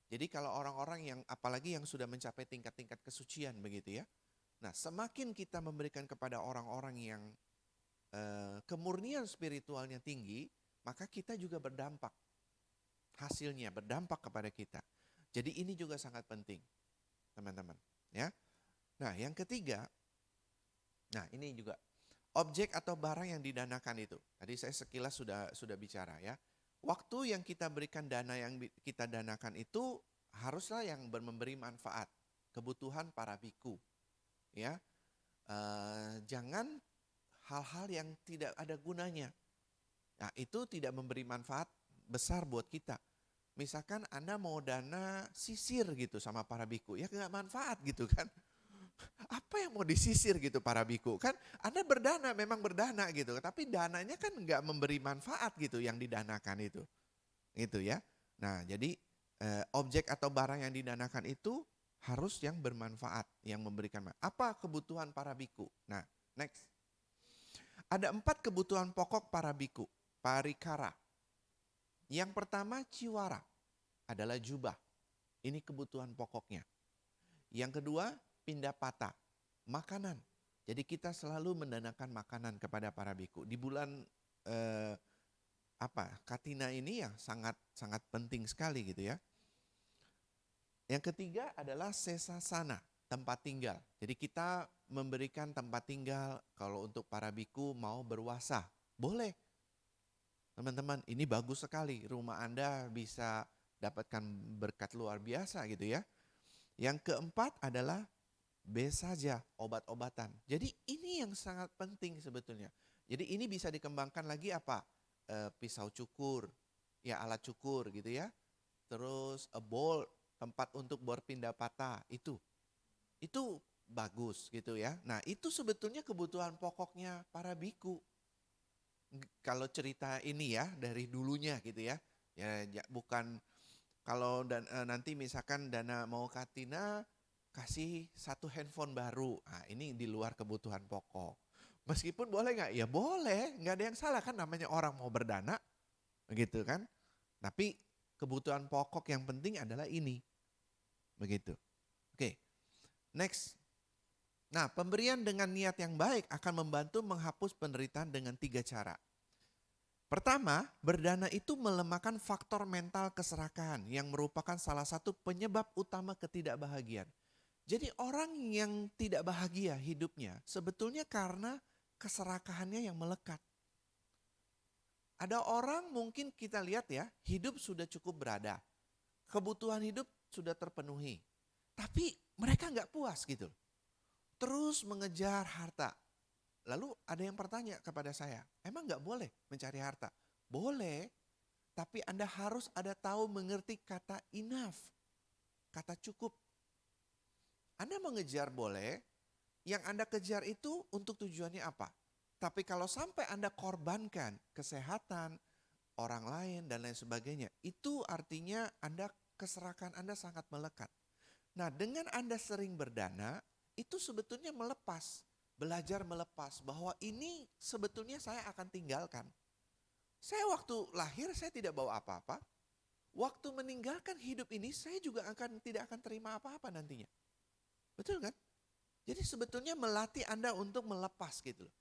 Jadi kalau orang-orang yang apalagi yang sudah mencapai tingkat-tingkat kesucian begitu ya. Nah semakin kita memberikan kepada orang-orang yang kemurnian spiritualnya tinggi, maka kita juga berdampak. Hasilnya berdampak kepada kita. Jadi ini juga sangat penting. teman-teman. Ya. Nah, yang ketiga, nah ini juga objek atau barang yang didanakan itu. Tadi saya sekilas sudah bicara ya. Waktu yang kita berikan dana yang kita danakan itu haruslah yang memberi manfaat, kebutuhan para biku. Ya, jangan hal-hal yang tidak ada gunanya. Nah, itu tidak memberi manfaat besar buat kita. Misalkan Anda mau dana sisir gitu sama para biku, ya nggak manfaat gitu kan. Apa yang mau disisir gitu para biku? Kan Anda berdana, memang berdana gitu. Tapi dananya kan nggak memberi manfaat gitu yang didanakan itu. Gitu ya. Nah jadi objek atau barang yang didanakan itu harus yang bermanfaat, yang memberikan manfaat. Apa kebutuhan para biku? Nah next. Ada 4 kebutuhan pokok para biku, parikara. Yang pertama ciwara, adalah jubah. Ini kebutuhan pokoknya. Yang kedua pindapata, makanan. Jadi kita selalu mendanakan makanan kepada para biku. Di bulan Katina ini yang sangat sangat penting sekali gitu ya. Yang ketiga adalah sesasana, tempat tinggal. Jadi kita memberikan tempat tinggal kalau untuk para biku mau berwasa. Boleh. Teman-teman, ini bagus sekali. Rumah Anda bisa dapatkan berkat luar biasa gitu ya. Yang keempat adalah besaja, obat-obatan. Jadi ini yang sangat penting sebetulnya. Jadi ini bisa dikembangkan lagi apa? Pisau cukur, ya alat cukur gitu ya. Terus bowl, tempat untuk berpindah patah, itu bagus gitu ya. Nah itu sebetulnya kebutuhan pokoknya para biku. Kalau cerita ini ya dari dulunya gitu ya. Ya bukan kalau nanti misalkan dana mau katina kasih 1 handphone baru. Nah, ini di luar kebutuhan pokok. Meskipun boleh nggak? Ya boleh, nggak ada yang salah kan namanya orang mau berdana, begitu kan? Tapi kebutuhan pokok yang penting adalah ini, begitu. Oke, next. Nah, pemberian dengan niat yang baik akan membantu menghapus penderitaan dengan 3 cara. Pertama, berdana itu melemahkan faktor mental keserakahan yang merupakan salah satu penyebab utama ketidakbahagiaan. Jadi orang yang tidak bahagia hidupnya sebetulnya karena keserakahannya yang melekat. Ada orang mungkin kita lihat ya, hidup sudah cukup berada. Kebutuhan hidup sudah terpenuhi. Tapi mereka nggak puas gitu. Terus mengejar harta. Lalu ada yang bertanya kepada saya, emang nggak boleh mencari harta? Boleh, tapi Anda harus ada tahu mengerti kata enough, kata cukup. Anda mengejar boleh, yang Anda kejar itu untuk tujuannya apa? Tapi kalau sampai Anda korbankan kesehatan orang lain dan lain sebagainya, itu artinya keserakan Anda sangat melekat. Nah, dengan Anda sering berdana, itu sebetulnya belajar melepas bahwa ini sebetulnya saya akan tinggalkan. Saya waktu lahir saya tidak bawa apa-apa. Waktu meninggalkan hidup ini saya juga tidak akan terima apa-apa nantinya. Betul kan? Jadi sebetulnya melatih Anda untuk melepas gitu loh.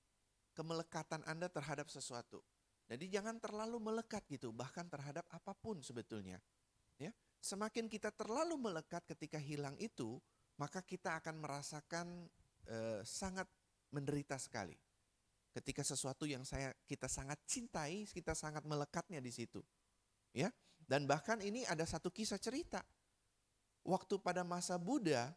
Kemelekatan Anda terhadap sesuatu. Jadi jangan terlalu melekat gitu, bahkan terhadap apapun sebetulnya. Ya, semakin kita terlalu melekat ketika hilang itu, maka kita akan merasakan sangat menderita sekali. Ketika sesuatu yang kita sangat cintai, kita sangat melekatnya di situ. Ya, dan bahkan ini ada satu kisah cerita. Waktu pada masa Buddha,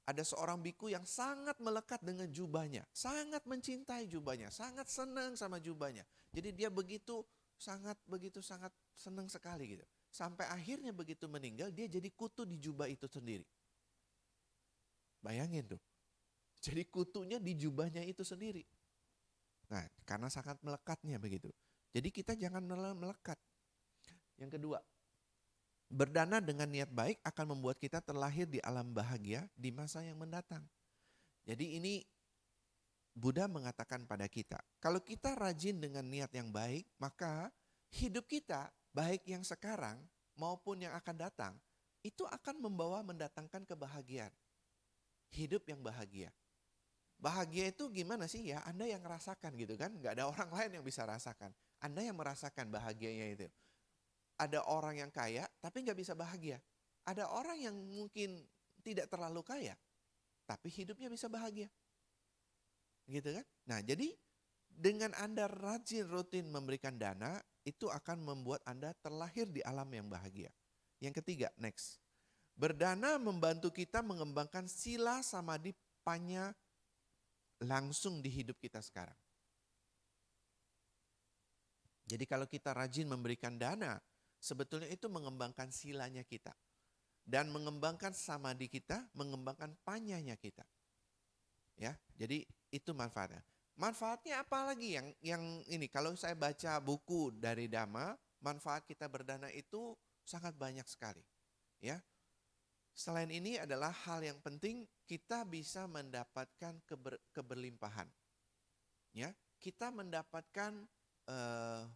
ada seorang biku yang sangat melekat dengan jubahnya, sangat mencintai jubahnya, sangat senang sama jubahnya. Jadi dia begitu sangat senang sekali gitu. Sampai akhirnya begitu meninggal dia jadi kutu di jubah itu sendiri. Bayangin tuh. Jadi kutunya di jubahnya itu sendiri. Nah, karena sangat melekatnya begitu. Jadi kita jangan melekat. Yang kedua, berdana dengan niat baik akan membuat kita terlahir di alam bahagia di masa yang mendatang. Jadi ini Buddha mengatakan pada kita, kalau kita rajin dengan niat yang baik, maka hidup kita, baik yang sekarang maupun yang akan datang, itu akan mendatangkan kebahagiaan. Hidup yang bahagia. Bahagia itu gimana sih ya? Anda yang merasakan gitu kan, gak ada orang lain yang bisa rasakan. Anda yang merasakan bahagianya itu. Ada orang yang kaya tapi gak bisa bahagia. Ada orang yang mungkin tidak terlalu kaya, tapi hidupnya bisa bahagia. Gitu kan? Nah, jadi dengan Anda rajin rutin memberikan dana, itu akan membuat Anda terlahir di alam yang bahagia. Yang ketiga, next. Berdana membantu kita mengembangkan sila samadhi panya langsung di hidup kita sekarang. Jadi kalau kita rajin memberikan dana, sebetulnya itu mengembangkan silanya kita. Dan mengembangkan samadhi kita, mengembangkan panyanya kita. Ya, jadi itu manfaatnya. Manfaatnya apa lagi yang ini? Kalau saya baca buku dari Dhamma, manfaat kita berdana itu sangat banyak sekali. Ya, selain ini adalah hal yang penting, kita bisa mendapatkan keberlimpahan. Ya, kita mendapatkan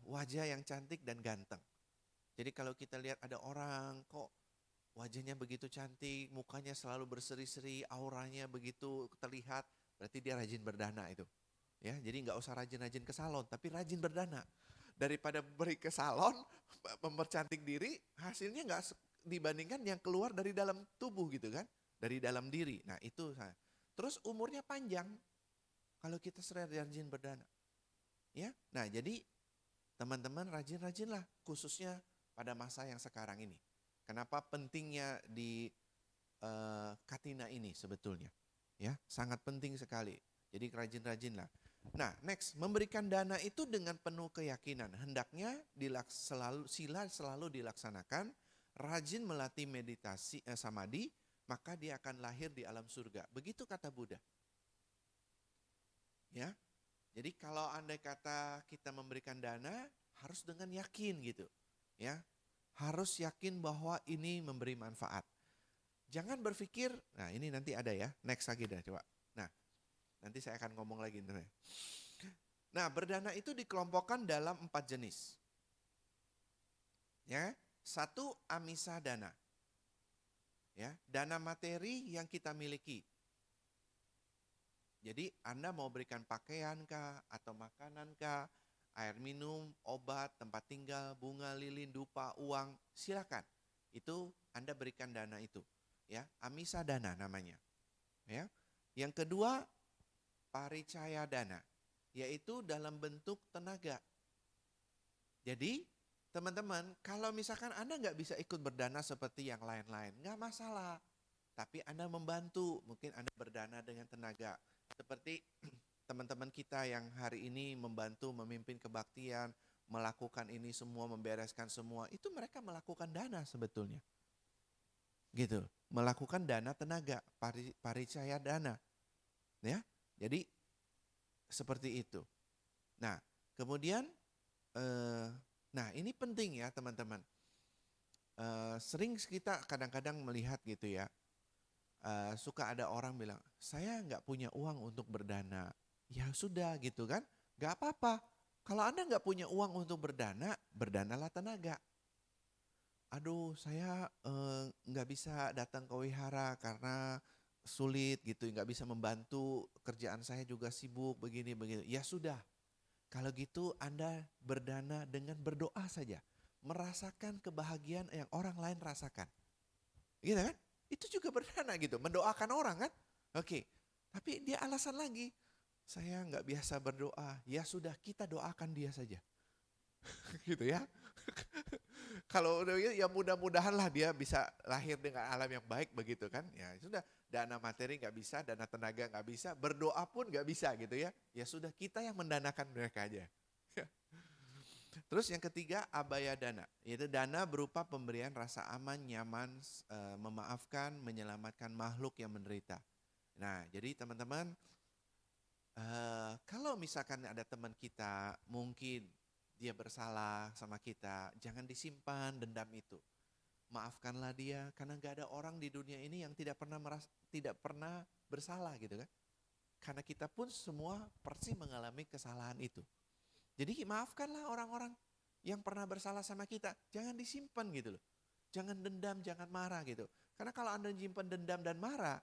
wajah yang cantik dan ganteng. Jadi kalau kita lihat ada orang kok wajahnya begitu cantik, mukanya selalu berseri-seri, auranya begitu terlihat, berarti dia rajin berdana itu. Ya, jadi nggak usah rajin-rajin ke salon, tapi rajin berdana. Daripada beri ke salon, mempercantik diri, hasilnya nggak dibandingkan yang keluar dari dalam tubuh gitu kan, dari dalam diri. Nah itu, terus umurnya panjang kalau kita sering rajin berdana. Ya, nah jadi teman-teman rajin-rajinlah, khususnya pada masa yang sekarang ini. Kenapa pentingnya di Katina ini sebetulnya? Ya, sangat penting sekali. Jadi rajin-rajinlah. Nah, next, memberikan dana itu dengan penuh keyakinan. Hendaknya sila selalu dilaksanakan, rajin melatih meditasi samadhi, maka dia akan lahir di alam surga. Begitu kata Buddha. Ya. Jadi kalau andai kata kita memberikan dana, harus dengan yakin gitu. Ya. Harus yakin bahwa ini memberi manfaat. Jangan berpikir, nah ini nanti ada ya, next lagi dah coba. Nah, nanti saya akan ngomong lagi. Nah, berdana itu dikelompokkan dalam 4 jenis. Ya, 1 amisa dana. Ya, dana materi yang kita miliki. Jadi Anda mau berikan pakaian kah, atau makanan kah, air minum, obat, tempat tinggal, bunga, lilin, dupa, uang, silakan. Itu Anda berikan dana itu. Ya, amisa dana namanya. Ya. Yang kedua, paricaya dana, yaitu dalam bentuk tenaga. Jadi teman-teman, kalau misalkan Anda nggak bisa ikut berdana seperti yang lain-lain, nggak masalah. Tapi Anda membantu, mungkin Anda berdana dengan tenaga. Seperti teman-teman kita yang hari ini membantu memimpin kebaktian, melakukan ini semua, membereskan semua, itu mereka melakukan dana sebetulnya. Gitu, melakukan dana tenaga, paricaya dana. Ya, jadi seperti itu. Nah, kemudian, nah ini penting ya teman-teman. Sering kita kadang-kadang melihat gitu ya, suka ada orang bilang, saya nggak punya uang untuk berdana. Ya sudah gitu kan, nggak apa-apa. Kalau Anda nggak punya uang untuk berdana, berdanalah tenaga. Aduh, saya nggak bisa datang ke wihara karena sulit gitu, nggak bisa membantu, kerjaan saya juga sibuk begini. Ya sudah, kalau gitu Anda berdana dengan berdoa saja, merasakan kebahagiaan yang orang lain rasakan, gitu kan? Itu juga berdana gitu, mendoakan orang kan? Oke, tapi dia alasan lagi, saya nggak biasa berdoa. Ya sudah, kita doakan dia saja, gitu ya. Kalau ya mudah-mudahan lah dia bisa lahir dengan alam yang baik begitu kan. Ya sudah, dana materi nggak bisa, dana tenaga nggak bisa, berdoa pun nggak bisa gitu ya. Ya sudah, kita yang mendanakan mereka aja. Terus yang ketiga, abaya dana, yaitu dana berupa pemberian rasa aman, nyaman, memaafkan, menyelamatkan makhluk yang menderita. Nah, jadi teman-teman, kalau misalkan ada teman kita mungkin dia bersalah sama kita, jangan disimpan dendam itu. Maafkanlah dia, karena gak ada orang di dunia ini yang tidak pernah bersalah gitu kan. Karena kita pun semua pasti mengalami kesalahan itu. Jadi maafkanlah orang-orang yang pernah bersalah sama kita, jangan disimpan gitu loh. Jangan dendam, jangan marah gitu. Karena kalau Anda menyimpan dendam dan marah,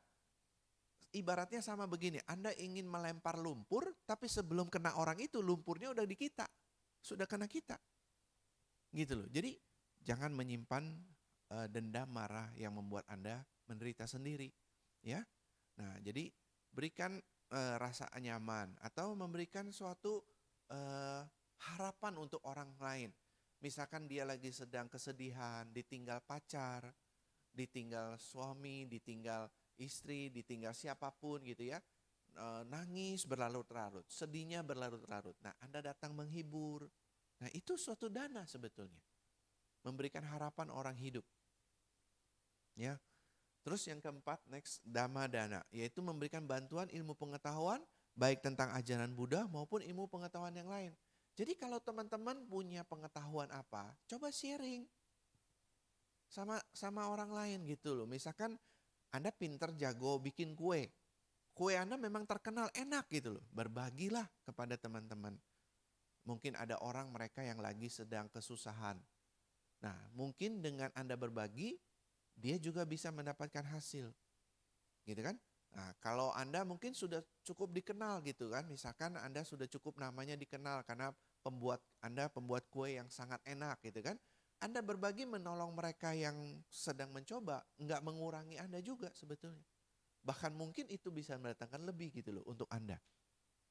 ibaratnya sama begini, Anda ingin melempar lumpur, tapi sebelum kena orang itu, lumpurnya udah di kita. Sudah kena kita. Gitu loh. Jadi jangan menyimpan dendam, marah yang membuat Anda menderita sendiri, ya. Nah, jadi berikan rasa nyaman atau memberikan suatu harapan untuk orang lain. Misalkan dia lagi sedang kesedihan, ditinggal pacar, ditinggal suami, ditinggal istri, ditinggal siapapun gitu ya. Nangis berlarut-larut, sedihnya berlarut-larut. Nah, Anda datang menghibur. Nah, itu suatu dana sebetulnya. Memberikan harapan orang hidup. Ya. Terus yang keempat, next, dhamma dana, yaitu memberikan bantuan ilmu pengetahuan baik tentang ajaran Buddha maupun ilmu pengetahuan yang lain. Jadi kalau teman-teman punya pengetahuan apa, coba sharing sama orang lain gitu loh. Misalkan Anda pinter jago bikin kue. Kue Anda memang terkenal enak gitu loh. Berbagilah kepada teman-teman. Mungkin ada orang mereka yang lagi sedang kesusahan. Nah, mungkin dengan Anda berbagi, dia juga bisa mendapatkan hasil. Gitu kan? Nah, kalau Anda mungkin sudah cukup dikenal gitu kan. Misalkan Anda sudah cukup namanya dikenal karena Anda pembuat kue yang sangat enak gitu kan. Anda berbagi menolong mereka yang sedang mencoba, nggak mengurangi Anda juga sebetulnya. Bahkan mungkin itu bisa mendatangkan lebih gitu loh untuk Anda.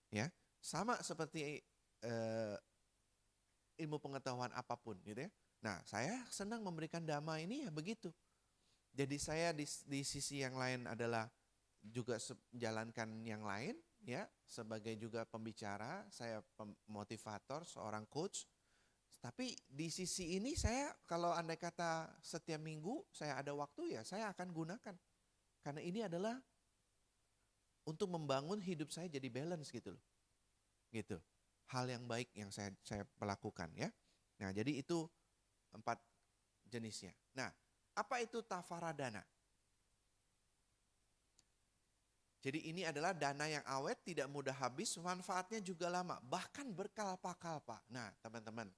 Ya, sama seperti ilmu pengetahuan apapun gitu ya. Nah, saya senang memberikan dhamma ini ya begitu. Jadi saya di sisi yang lain adalah juga menjalankan yang lain ya, sebagai juga pembicara, saya motivator, seorang coach. Tapi di sisi ini saya kalau andai kata setiap minggu saya ada waktu ya saya akan gunakan. Karena ini adalah untuk membangun hidup saya jadi balance gitu loh. Gitu. Hal yang baik yang saya melakukan ya. Nah, jadi itu 4 jenisnya. Nah, apa itu tafaradana? Jadi ini adalah dana yang awet, tidak mudah habis, manfaatnya juga lama, bahkan berkalpa-kalpa. Nah, teman-teman,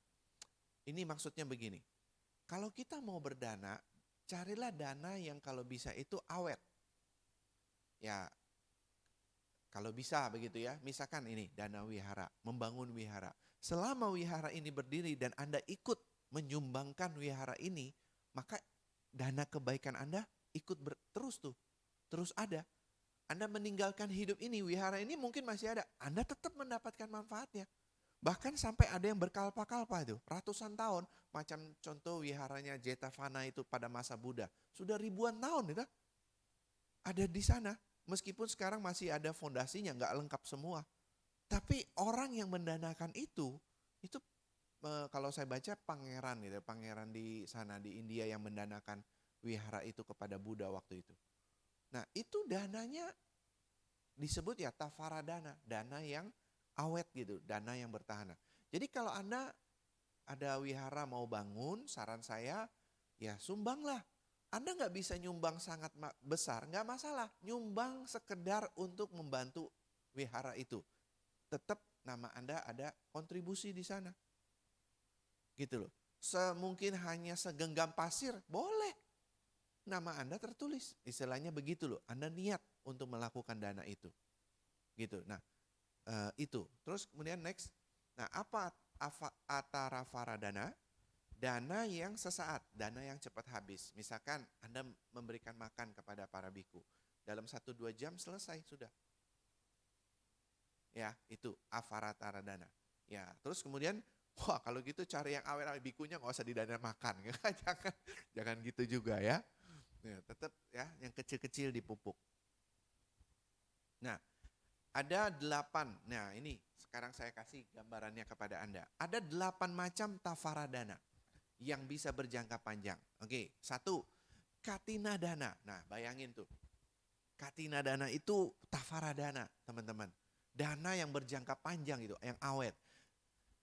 ini maksudnya begini. Kalau kita mau berdana, carilah dana yang kalau bisa itu awet. Ya, kalau bisa begitu ya. Misalkan ini dana wihara, membangun wihara. Selama wihara ini berdiri dan Anda ikut menyumbangkan wihara ini, maka dana kebaikan Anda ikut terus ada. Anda meninggalkan hidup ini, wihara ini mungkin masih ada. Anda tetap mendapatkan manfaatnya. Bahkan sampai ada yang berkalpa-kalpa itu, ratusan tahun. Macam contoh wiharanya Jetavana itu pada masa Buddha. Sudah ribuan tahun itu ada di sana. Meskipun sekarang masih ada fondasinya, nggak lengkap semua. Tapi orang yang mendanakan itu kalau saya baca pangeran gitu, pangeran di sana di India yang mendanakan wihara itu kepada Buddha waktu itu. Nah, itu dananya disebut ya tafaradana, dana yang awet gitu, dana yang bertahan. Jadi kalau Anda ada wihara mau bangun, saran saya ya sumbanglah. Anda nggak bisa nyumbang sangat besar, nggak masalah. Nyumbang sekedar untuk membantu wihara itu. Tetap nama Anda ada kontribusi di sana. Gitu loh. Mungkin hanya segenggam pasir, boleh. Nama Anda tertulis, istilahnya begitu loh. Anda niat untuk melakukan dana itu, gitu. Nah, itu. Terus kemudian next. Nah, apa atarafaradana? Dana yang sesaat, dana yang cepat habis. Misalkan Anda memberikan makan kepada para biku, dalam 1-2 jam selesai sudah. Ya, itu afarataradana. Ya, terus kemudian, wah kalau gitu cari yang awet-awet, bikunya nggak usah didana makan, jangan gitu juga ya. Ya, tetap ya yang kecil-kecil dipupuk. Nah, ada 8. Nah, ini sekarang saya kasih gambarannya kepada Anda. Ada 8 macam tafaradana yang bisa berjangka panjang. Oke, 1, katinadana. Nah, bayangin tuh. Katinadana itu tafaradana, teman-teman. Dana yang berjangka panjang gitu, yang awet.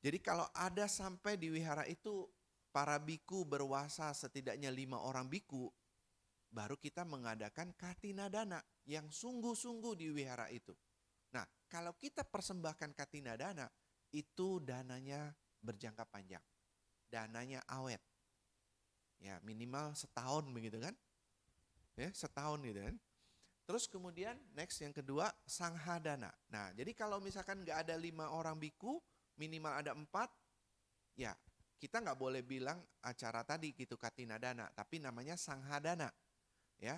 Jadi kalau ada sampai di wihara itu para biku berwasa setidaknya 5 orang biku, baru kita mengadakan katinadana yang sungguh-sungguh di wihara itu. Nah, kalau kita persembahkan katinadana, itu dananya berjangka panjang. Dananya awet. Ya, minimal setahun begitu kan? Ya, setahun gitu kan. Terus kemudian next yang kedua, sanghadana. Nah, jadi kalau misalkan nggak ada 5 orang biku, minimal ada 4, ya kita nggak boleh bilang acara tadi gitu Katina Dana, tapi namanya Sanghadana, ya.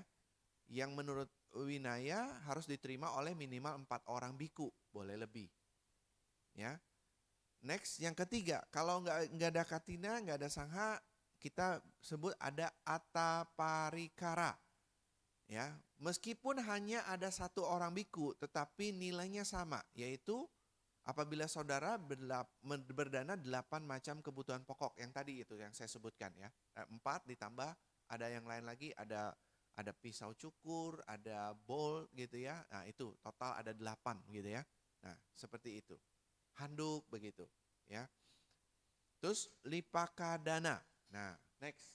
Yang menurut Winaya harus diterima oleh minimal 4 orang biku, boleh lebih, ya. Next, yang ketiga, kalau nggak ada Katina, nggak ada Sangha, kita sebut ada Ataparikara, ya. Meskipun hanya ada 1 orang biku, tetapi nilainya sama, yaitu apabila saudara berdana 8 macam kebutuhan pokok yang tadi itu yang saya sebutkan, ya. 4 ditambah ada yang lain lagi, ada pisau cukur, ada bowl gitu ya. Nah, itu total ada 8 gitu ya. Nah, seperti itu. Handuk begitu, ya. Terus lipakadana. Nah, next.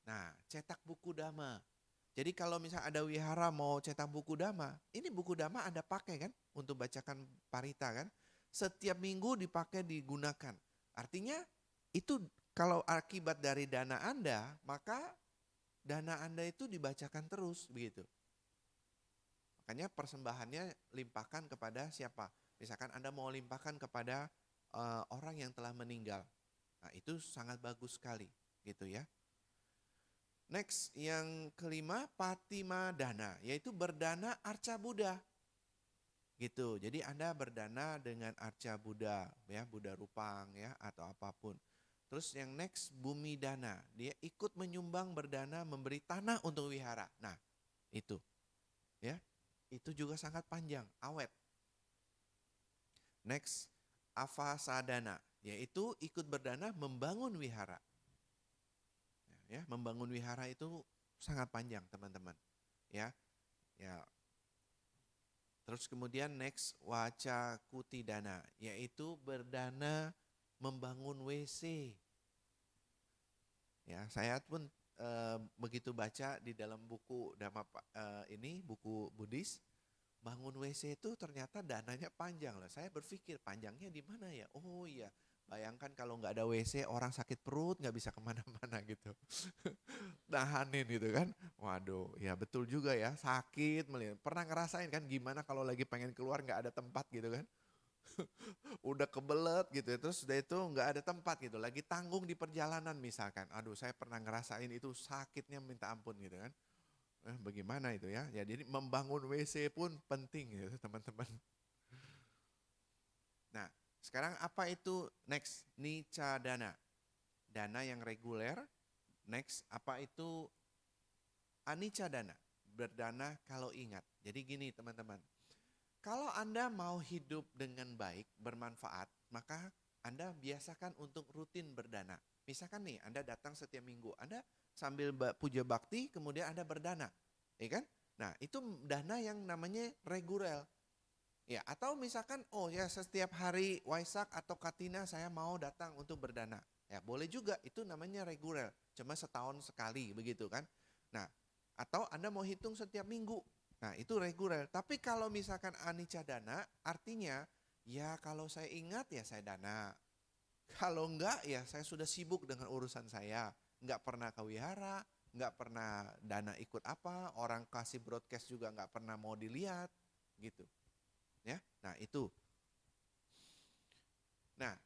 Nah, cetak buku dhamma. Jadi kalau misalnya ada wihara mau cetak buku dhamma, ini buku dhamma Anda pakai kan untuk bacakan parita kan? Setiap minggu dipakai digunakan. Artinya itu kalau akibat dari dana Anda, maka dana Anda itu dibacakan terus begitu. Makanya persembahannya limpahkan kepada siapa? Misalkan Anda mau limpahkan kepada orang yang telah meninggal. Nah, itu sangat bagus sekali gitu ya. Next, yang kelima Patima Dana, yaitu berdana arca Buddha. Gitu. Jadi Anda berdana dengan arca Buddha, ya, Buddha Rupang ya atau apapun. Terus yang next Bumi Dana, dia ikut menyumbang berdana memberi tanah untuk wihara. Nah, itu. Ya. Itu juga sangat panjang, awet. Next, Avasadana, yaitu ikut berdana membangun wihara. Ya, membangun wihara itu sangat panjang, teman-teman. Ya. Ya. Terus kemudian next Waca Kutidana, yaitu berdana membangun WC. Ya, saya pun begitu baca di dalam buku Dhamma ini, buku Buddhis, bangun WC itu ternyata dananya panjang loh. Saya berpikir panjangnya di mana ya? Oh iya, bayangkan kalau nggak ada WC orang sakit perut nggak bisa kemana-mana gitu. Nahanin gitu kan. Waduh, ya betul juga ya, sakit. Pernah ngerasain kan gimana kalau lagi pengen keluar nggak ada tempat gitu kan. Udah kebelet gitu ya, terus udah itu nggak ada tempat gitu, lagi tanggung di perjalanan misalkan. Aduh, saya pernah ngerasain itu sakitnya minta ampun gitu kan. Bagaimana itu ya? Ya jadi membangun WC pun penting gitu teman-teman. Nah, sekarang apa itu next? Nica dana. Dana yang reguler. Next, apa itu anicca dana? Berdana kalau ingat. Jadi gini teman-teman. Kalau Anda mau hidup dengan baik, bermanfaat, maka Anda biasakan untuk rutin berdana. Misalkan nih, Anda datang setiap minggu, Anda sambil puja bakti, kemudian Anda berdana, ya kan? Nah, itu dana yang namanya reguler. Ya, atau misalkan, oh ya setiap hari Waisak atau Katina saya mau datang untuk berdana. Ya, boleh juga, itu namanya reguler, cuma setahun sekali begitu kan. Nah, atau Anda mau hitung setiap minggu. Nah, itu reguler. Tapi kalau misalkan anicca dana, artinya ya kalau saya ingat ya saya dana. Kalau enggak ya saya sudah sibuk dengan urusan saya. Enggak pernah ke wihara, enggak pernah dana ikut apa, orang kasih broadcast juga enggak pernah mau dilihat gitu. Ya. Nah, itu. Nah,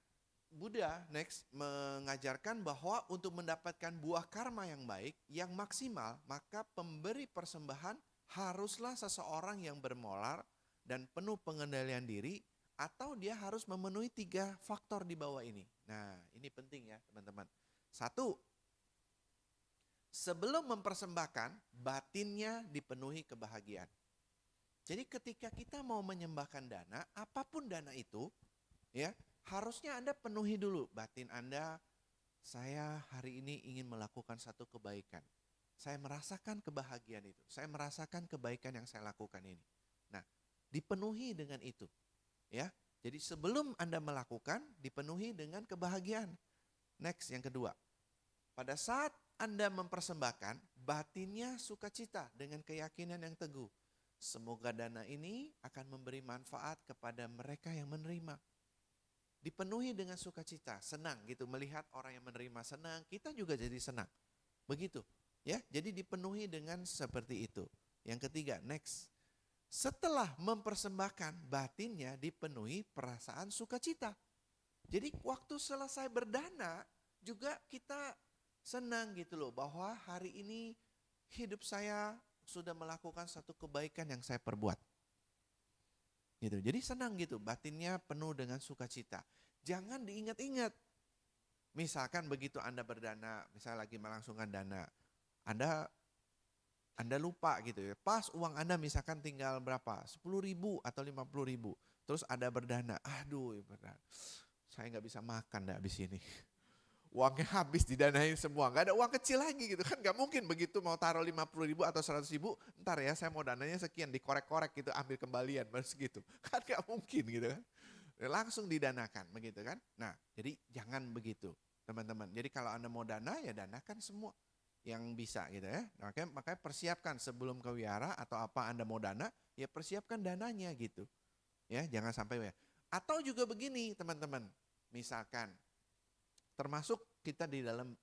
Buddha next mengajarkan bahwa untuk mendapatkan buah karma yang baik, yang maksimal, maka pemberi persembahan haruslah seseorang yang bermoral dan penuh pengendalian diri, atau dia harus memenuhi 3 faktor di bawah ini. Nah, ini penting ya teman-teman. 1, sebelum mempersembahkan, batinnya dipenuhi kebahagiaan. Jadi ketika kita mau menyembahkan dana, apapun dana itu, ya, harusnya Anda penuhi dulu batin Anda. Saya hari ini ingin melakukan satu kebaikan. Saya merasakan kebahagiaan itu. Saya merasakan kebaikan yang saya lakukan ini. Nah, dipenuhi dengan itu. Ya. Jadi sebelum Anda melakukan, dipenuhi dengan kebahagiaan. Next, yang kedua. Pada saat Anda mempersembahkan, batinnya sukacita dengan keyakinan yang teguh. Semoga dana ini akan memberi manfaat kepada mereka yang menerima. Dipenuhi dengan sukacita, senang gitu, melihat orang yang menerima senang, kita juga jadi senang. Begitu, ya. Jadi dipenuhi dengan seperti itu. Yang ketiga, next. Setelah mempersembahkan, batinnya dipenuhi perasaan sukacita. Jadi waktu selesai berdana, juga kita senang gitu loh bahwa hari ini hidup saya sudah melakukan satu kebaikan yang saya perbuat. Gitu. Jadi senang gitu, batinnya penuh dengan sukacita. Jangan diingat-ingat. Misalkan begitu Anda berdana, misalnya lagi melangsungkan dana, Anda lupa gitu ya. Pas uang Anda misalkan tinggal berapa? 10.000 atau 50.000. Terus Anda berdana, aduh saya nggak bisa makan dah abis ini. Uangnya habis didanain semua, nggak ada uang kecil lagi gitu kan, nggak mungkin begitu mau taruh 50.000 atau 100.000, ntar ya saya mau dananya sekian, dikorek-korek gitu, ambil kembalian, baru segitu, kan nggak mungkin gitu kan, langsung didanakan begitu kan. Nah jadi jangan begitu teman-teman, jadi kalau Anda mau dana ya danakan semua yang bisa gitu ya, makanya persiapkan sebelum ke wihara atau apa Anda mau dana, ya persiapkan dananya gitu, ya jangan sampai ya. Atau juga begini teman-teman, misalkan termasuk kita di dalam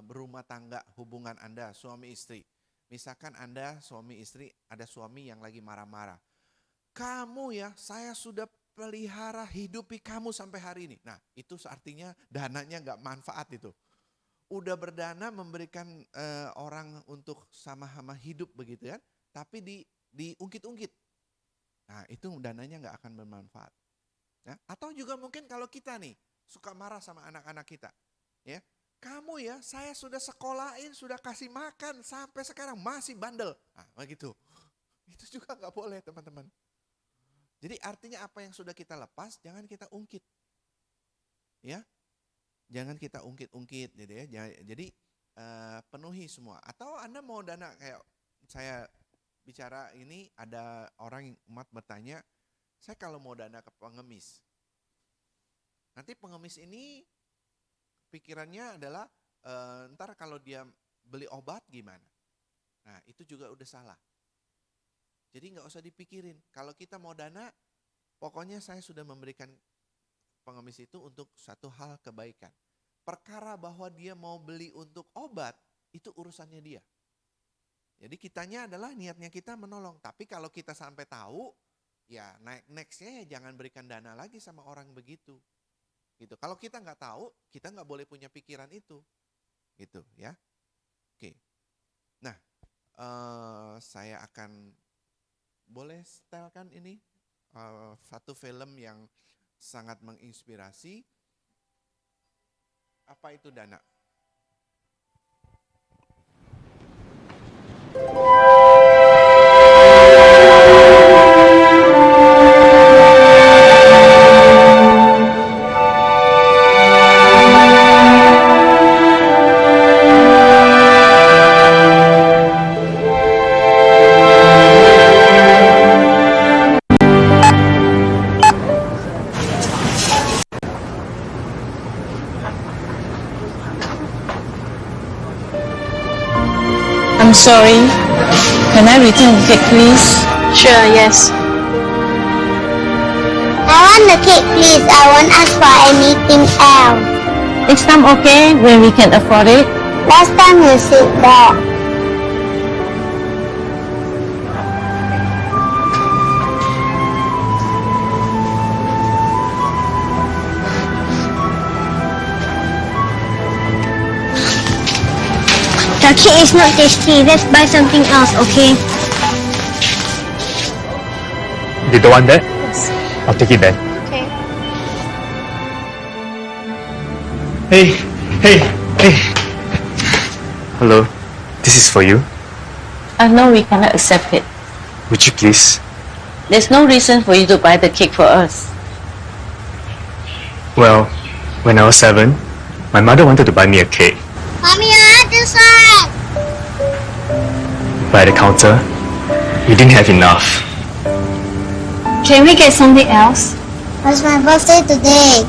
berumah tangga, hubungan Anda suami istri. Misalkan Anda suami istri, ada suami yang lagi marah-marah. Kamu ya, saya sudah pelihara hidupi kamu sampai hari ini. Nah itu artinya dananya gak manfaat itu. Udah berdana memberikan orang untuk sama-sama hidup begitu kan. Tapi diungkit-ungkit. Nah itu dananya gak akan bermanfaat. Nah, atau juga mungkin kalau kita nih, suka marah sama anak-anak kita, ya kamu ya saya sudah sekolahin, sudah kasih makan sampai sekarang masih bandel, nah begitu, itu juga nggak boleh teman-teman. Jadi artinya apa yang sudah kita lepas jangan kita ungkit, ya jangan kita ungkit-ungkit, gitu ya. Jadi penuhi semua. Atau Anda mau dana kayak saya bicara ini, ada orang umat bertanya, saya kalau mau dana ke pengemis. Nanti pengemis ini pikirannya adalah ntar kalau dia beli obat gimana. Nah itu juga udah salah. Jadi gak usah dipikirin. Kalau kita mau dana, pokoknya saya sudah memberikan pengemis itu untuk satu hal kebaikan. Perkara bahwa dia mau beli untuk obat, itu urusannya dia. Jadi kitanya adalah niatnya kita menolong. Tapi kalau kita sampai tahu, ya nextnya ya jangan berikan dana lagi sama orang begitu. Gitu. Kalau kita nggak tahu, kita nggak boleh punya pikiran itu, gitu ya. Oke. Nah, saya akan boleh setelkan ini satu film yang sangat menginspirasi. Apa itu dana? I'm sorry. Can I return the cake, please? Sure, yes. I want the cake, please. I won't ask for anything else. Next time, okay, when we can afford it. Last time you said that. The cake is not tasty. Let's buy something else, okay? You don't want that? Yes. I'll take it then. Okay. Hey. Hello, this is for you. No, we cannot accept it. Would you please? There's no reason for you to buy the cake for us. Well, when I was 7, my mother wanted to buy me a cake. Mommy, I want this one. But at the counter, we didn't have enough. Can we get something else? It's my birthday today.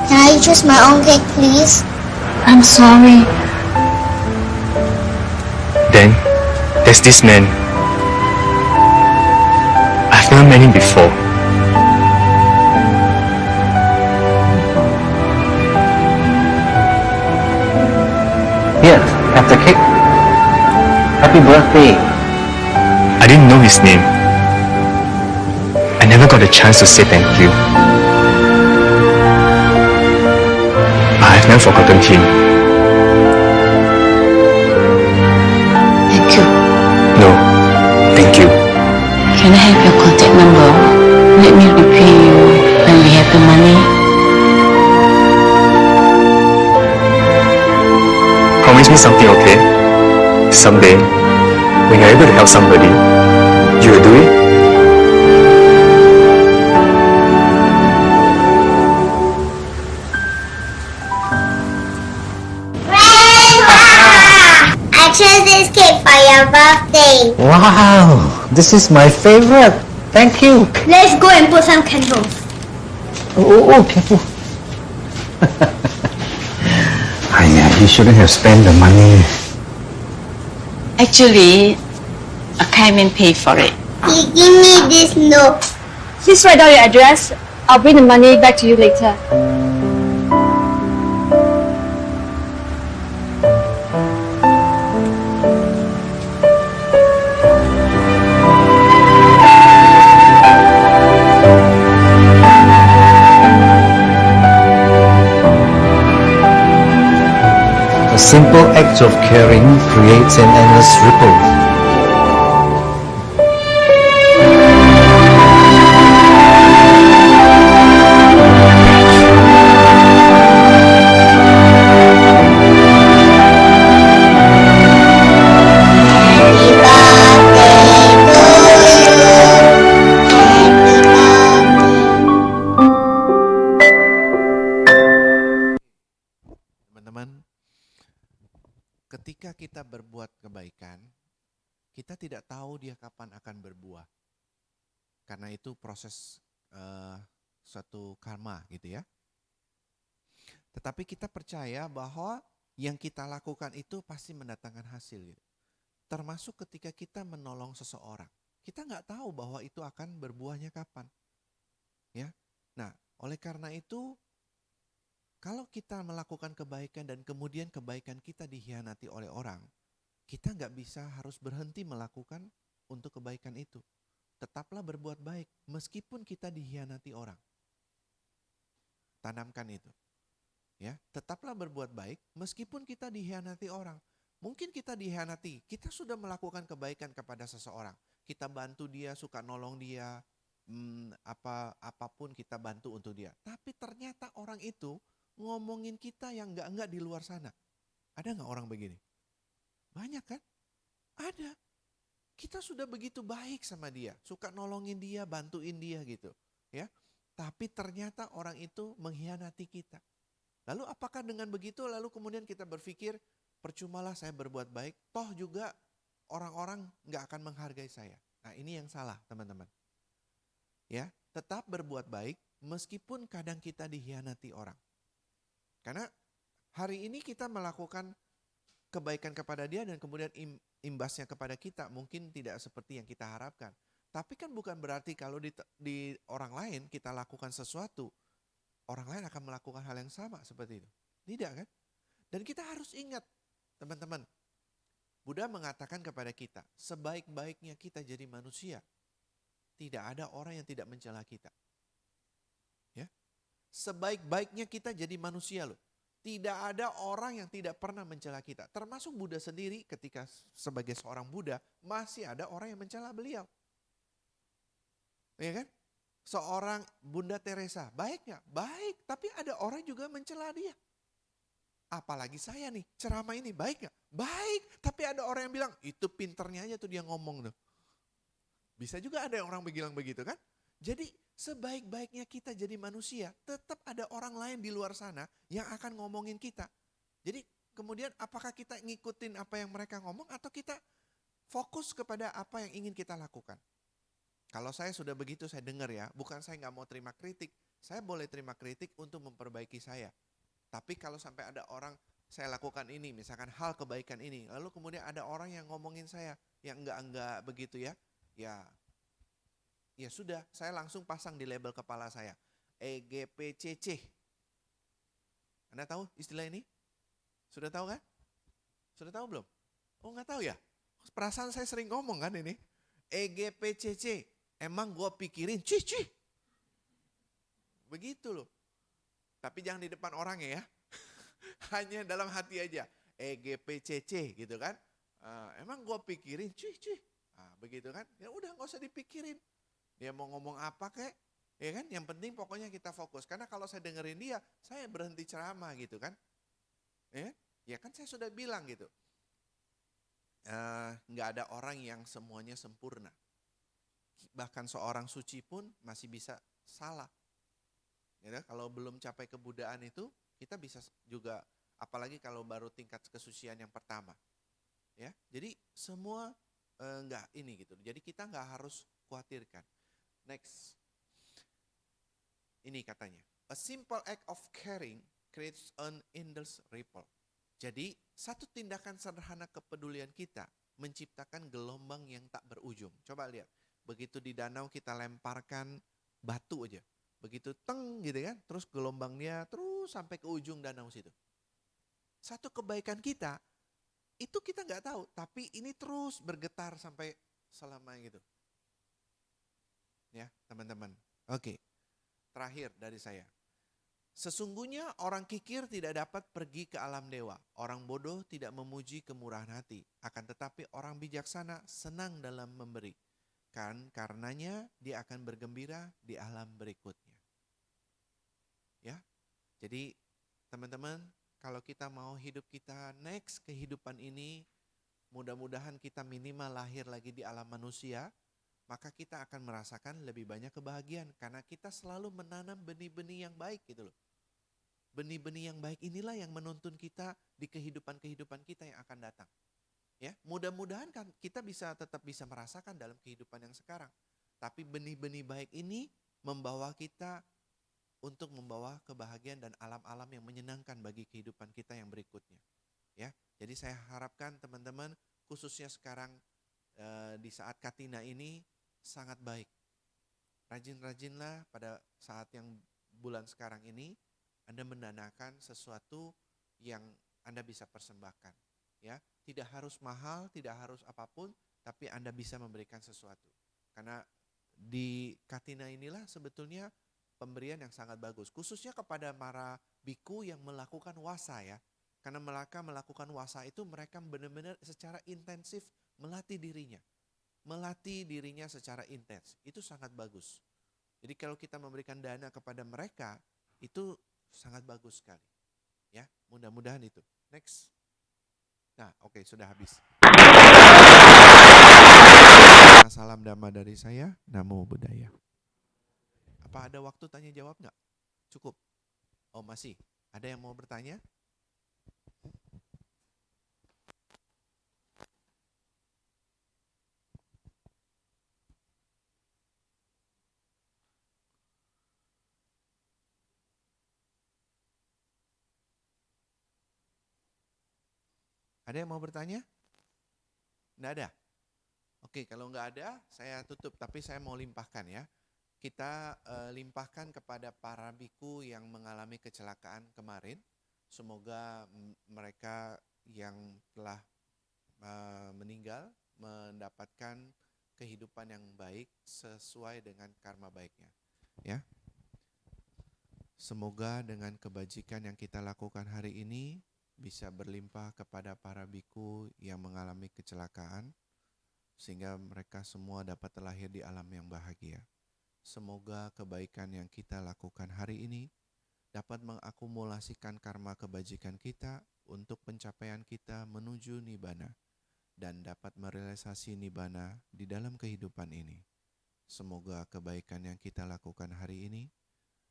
Can I choose my own cake, please? I'm sorry. Then, there's this man. I've never met him before. Here, have the cake. Happy birthday. I didn't know his name. I never got a chance to say thank you. But I have never forgotten him. Thank you. No, thank you. Can I have your contact number? Let me repay you when we have the money. Promise me something, okay? Someday, when you're able to help somebody, you will do it. I chose this cake for your birthday. Wow, this is my favorite. Thank you. Let's go and put some candles. Oh, careful. Aya, you shouldn't have spent the money. Actually, I came and pay for it. He give me this note. Please write down your address. I'll bring the money back to you later. A simple act of caring creates an endless ripple. Happy birthday to you. Happy birthday. Teman-teman, ketika kita berbuat kebaikan, kita tidak tahu dia kapan akan berbuah. Karena itu proses suatu karma gitu ya. Tetapi kita percaya bahwa yang kita lakukan itu pasti mendatangkan hasil gitu. Termasuk ketika kita menolong seseorang. Kita nggak tahu bahwa itu akan berbuahnya kapan. Ya. Nah, oleh karena itu kalau kita melakukan kebaikan dan kemudian kebaikan kita dikhianati oleh orang, kita nggak bisa harus berhenti melakukan untuk kebaikan itu. Tetaplah berbuat baik meskipun kita dikhianati orang. Tanamkan itu. Ya, tetaplah berbuat baik meskipun kita dikhianati orang. Mungkin kita dikhianati, kita sudah melakukan kebaikan kepada seseorang. Kita bantu dia, suka nolong dia, apapun kita bantu untuk dia. Tapi ternyata orang itu ngomongin kita yang enggak di luar sana. Ada nggak orang begini? Banyak kan? Ada. Kita sudah begitu baik sama dia, suka nolongin dia, bantuin dia gitu, ya. Tapi ternyata orang itu mengkhianati kita. Lalu apakah dengan begitu lalu kemudian kita berpikir percumalah saya berbuat baik, toh juga orang-orang nggak akan menghargai saya. Nah, ini yang salah, teman-teman. Ya, tetap berbuat baik meskipun kadang kita dikhianati orang. Karena hari ini kita melakukan kebaikan kepada dia dan kemudian imbasnya kepada kita mungkin tidak seperti yang kita harapkan. Tapi kan bukan berarti kalau di orang lain kita lakukan sesuatu, orang lain akan melakukan hal yang sama seperti itu. Tidak kan? Dan kita harus ingat, teman-teman, Buddha mengatakan kepada kita, sebaik-baiknya kita jadi manusia, tidak ada orang yang tidak mencela kita. Ya, sebaik-baiknya kita jadi manusia loh. Tidak ada orang yang tidak pernah mencela kita. Termasuk Buddha sendiri ketika sebagai seorang Buddha masih ada orang yang mencela beliau. Ya kan? Seorang Bunda Teresa, baik nggak? Baik, tapi ada orang juga mencela dia. Apalagi saya nih, ceramah ini baik nggak? Baik, tapi ada orang yang bilang, itu pinternya aja tuh dia ngomong tuh. Bisa juga ada orang bilang begitu kan? Jadi sebaik-baiknya kita jadi manusia, tetap ada orang lain di luar sana yang akan ngomongin kita. Jadi kemudian apakah kita ngikutin apa yang mereka ngomong atau kita fokus kepada apa yang ingin kita lakukan? Kalau saya sudah begitu saya dengar ya, bukan saya nggak mau terima kritik. Saya boleh terima kritik untuk memperbaiki saya. Tapi kalau sampai ada orang saya lakukan ini, misalkan hal kebaikan ini, lalu kemudian ada orang yang ngomongin saya yang enggak begitu ya, ya sudah, saya langsung pasang di label kepala saya, EGPCC. Anda tahu istilah ini? Sudah tahu kan? Sudah tahu belum? Oh nggak tahu ya? Perasaan saya sering ngomong kan ini. EGPCC, emang gue pikirin, cih. Begitu loh. Tapi jangan di depan orang ya. Hanya dalam hati aja. EGPCC gitu kan. Emang gue pikirin, cuy. Begitu kan. Ya udah gak usah dipikirin. Dia mau ngomong apa kek. Ya kan, yang penting pokoknya kita fokus. Karena kalau saya dengerin dia, saya berhenti ceramah gitu kan. Ya kan saya sudah bilang gitu. Nggak ada orang yang semuanya sempurna. Bahkan seorang suci pun masih bisa salah. Ya, kalau belum capai kebudaan itu, kita bisa juga, apalagi kalau baru tingkat kesucian yang pertama. Ya, jadi semua nggak ini gitu. Jadi kita nggak harus khawatirkan. Next. Ini katanya, a simple act of caring creates an endless ripple. Jadi, satu tindakan sederhana kepedulian kita menciptakan gelombang yang tak berujung. Coba lihat, begitu di danau kita lemparkan batu aja. Begitu teng gitu kan, terus gelombangnya terus sampai ke ujung danau situ. Satu kebaikan kita, itu kita nggak tahu, tapi ini terus bergetar sampai selama gitu. Ya, teman-teman. Oke. Terakhir dari saya. Sesungguhnya orang kikir tidak dapat pergi ke alam dewa. Orang bodoh tidak memuji kemurahan hati. Akan tetapi orang bijaksana senang dalam memberi. Karenanya dia akan bergembira di alam berikutnya. Ya. Jadi teman-teman, kalau kita mau hidup kita next kehidupan ini, mudah-mudahan kita minimal lahir lagi di alam manusia, maka kita akan merasakan lebih banyak kebahagiaan karena kita selalu menanam benih-benih yang baik gitu loh. Benih-benih yang baik inilah yang menuntun kita di kehidupan-kehidupan kita yang akan datang. Ya, mudah-mudahan kan kita tetap bisa merasakan dalam kehidupan yang sekarang. Tapi benih-benih baik ini membawa kita untuk membawa kebahagiaan dan alam-alam yang menyenangkan bagi kehidupan kita yang berikutnya. Ya, jadi saya harapkan teman-teman khususnya sekarang di saat Katina ini sangat baik. Rajin-rajinlah pada saat yang bulan sekarang ini Anda mendanakan sesuatu yang Anda bisa persembahkan. Ya, tidak harus mahal, tidak harus apapun, tapi Anda bisa memberikan sesuatu. Karena di Katina inilah sebetulnya pemberian yang sangat bagus, khususnya kepada para biku yang melakukan wasa ya. Karena mereka melakukan wasa itu mereka benar-benar secara intensif melatih dirinya secara intens, itu sangat bagus. Jadi kalau kita memberikan dana kepada mereka, itu sangat bagus sekali. Ya, mudah-mudahan itu. Next. Nah, oke, sudah habis. Salam dhamma dari saya, Namo Buddhaya. Apa ada waktu tanya jawab nggak? Cukup? Oh masih, ada yang mau bertanya? Ada yang mau bertanya? Nggak ada? Oke, kalau nggak ada, saya tutup. Tapi saya mau limpahkan ya. Kita limpahkan kepada para biku yang mengalami kecelakaan kemarin. Semoga mereka yang telah meninggal mendapatkan kehidupan yang baik sesuai dengan karma baiknya. Ya. Semoga dengan kebajikan yang kita lakukan hari ini bisa berlimpah kepada para biku yang mengalami kecelakaan, sehingga mereka semua dapat terlahir di alam yang bahagia. Semoga kebaikan yang kita lakukan hari ini dapat mengakumulasikan karma kebajikan kita untuk pencapaian kita menuju nibbana dan dapat merealisasi nibbana di dalam kehidupan ini. Semoga kebaikan yang kita lakukan hari ini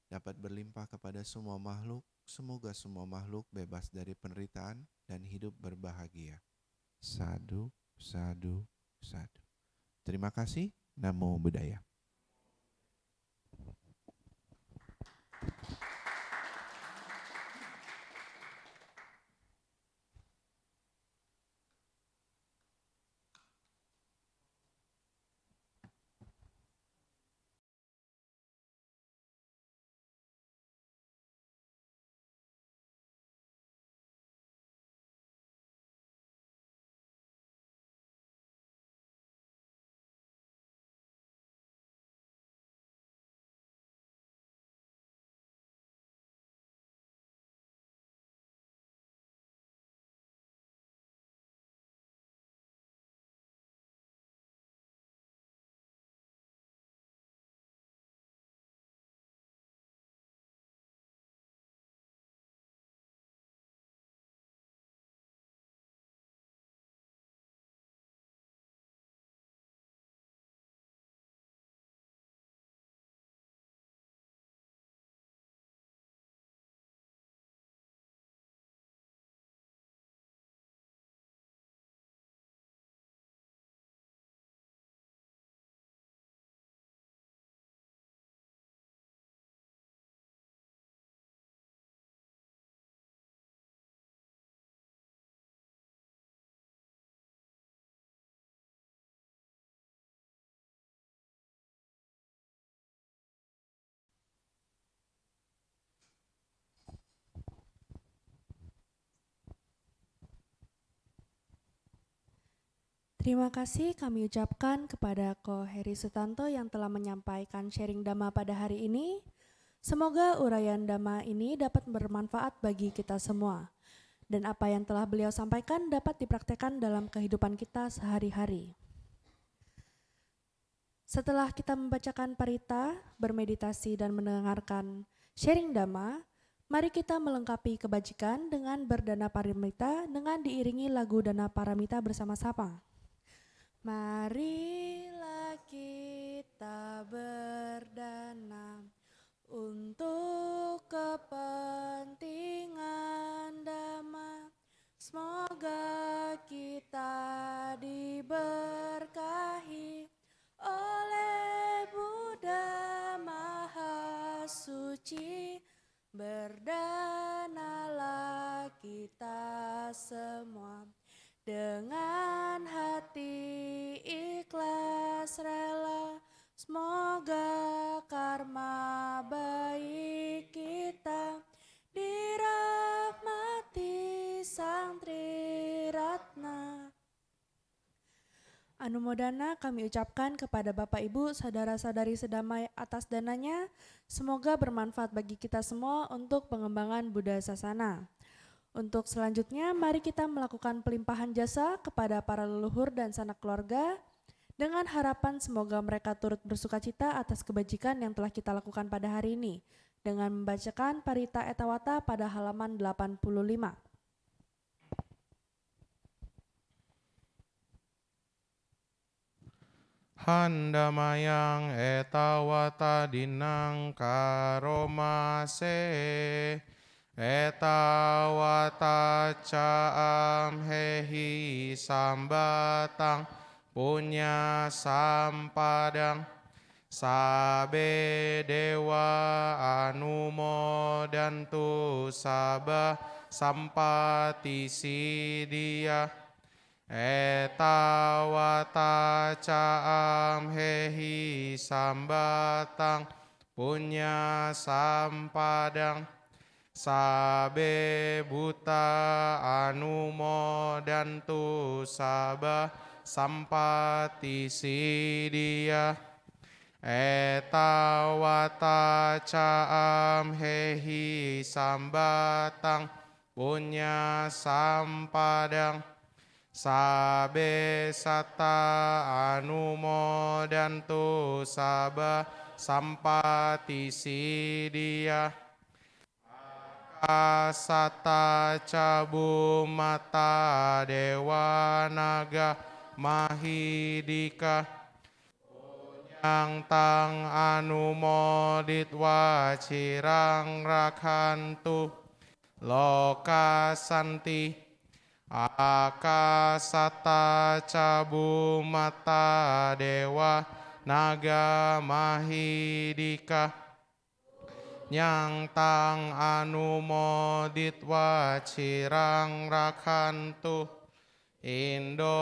dapat berlimpah kepada semua makhluk. Semoga semua makhluk bebas dari penderitaan dan hidup berbahagia. Sadhu, sadhu, sadhu. Terima kasih. Namo Buddhaya. Terima kasih kami ucapkan kepada Ko Heri Sutanto yang telah menyampaikan sharing Dhamma pada hari ini. Semoga uraian Dhamma ini dapat bermanfaat bagi kita semua. Dan apa yang telah beliau sampaikan dapat dipraktekkan dalam kehidupan kita sehari-hari. Setelah kita membacakan parita, bermeditasi dan mendengarkan sharing Dhamma, mari kita melengkapi kebajikan dengan berdana paramita dengan diiringi lagu Dana Paramita bersama-sama. Marilah kita berdana untuk kepentingan Dhamma. Semoga kita diberkahi oleh Buddha Maha Suci. Berdanalah kita semua dengan hati ikhlas rela, semoga karma baik kita dirahmati Sang Triratna. Anumodana kami ucapkan kepada Bapak Ibu, saudara-saudari sedamai atas dananya, semoga bermanfaat bagi kita semua untuk pengembangan Buddha Sasana. Untuk selanjutnya, mari kita melakukan pelimpahan jasa kepada para leluhur dan sanak keluarga dengan harapan semoga mereka turut bersukacita atas kebajikan yang telah kita lakukan pada hari ini dengan membacakan Parita Etawata pada halaman 85. Handamayang etawata dinang karomase etawata caam hehi sambatang punya sampadang sabe dewa anumodantu sabah sampati sidia etawata caam hehi sambatang punya sampadang sabe buta anumodantu sabah sampati sidia etawata caam hehi sambatang punya sampadang sabe sata anumodantu sabah sampati sidia asata cabu mata dewa naga mahidika yang tang anumodit wacirang rakhantu loka santi akasata cabu mata dewa naga mahidika yang tang anumodit wacirang rakhantu Indonesia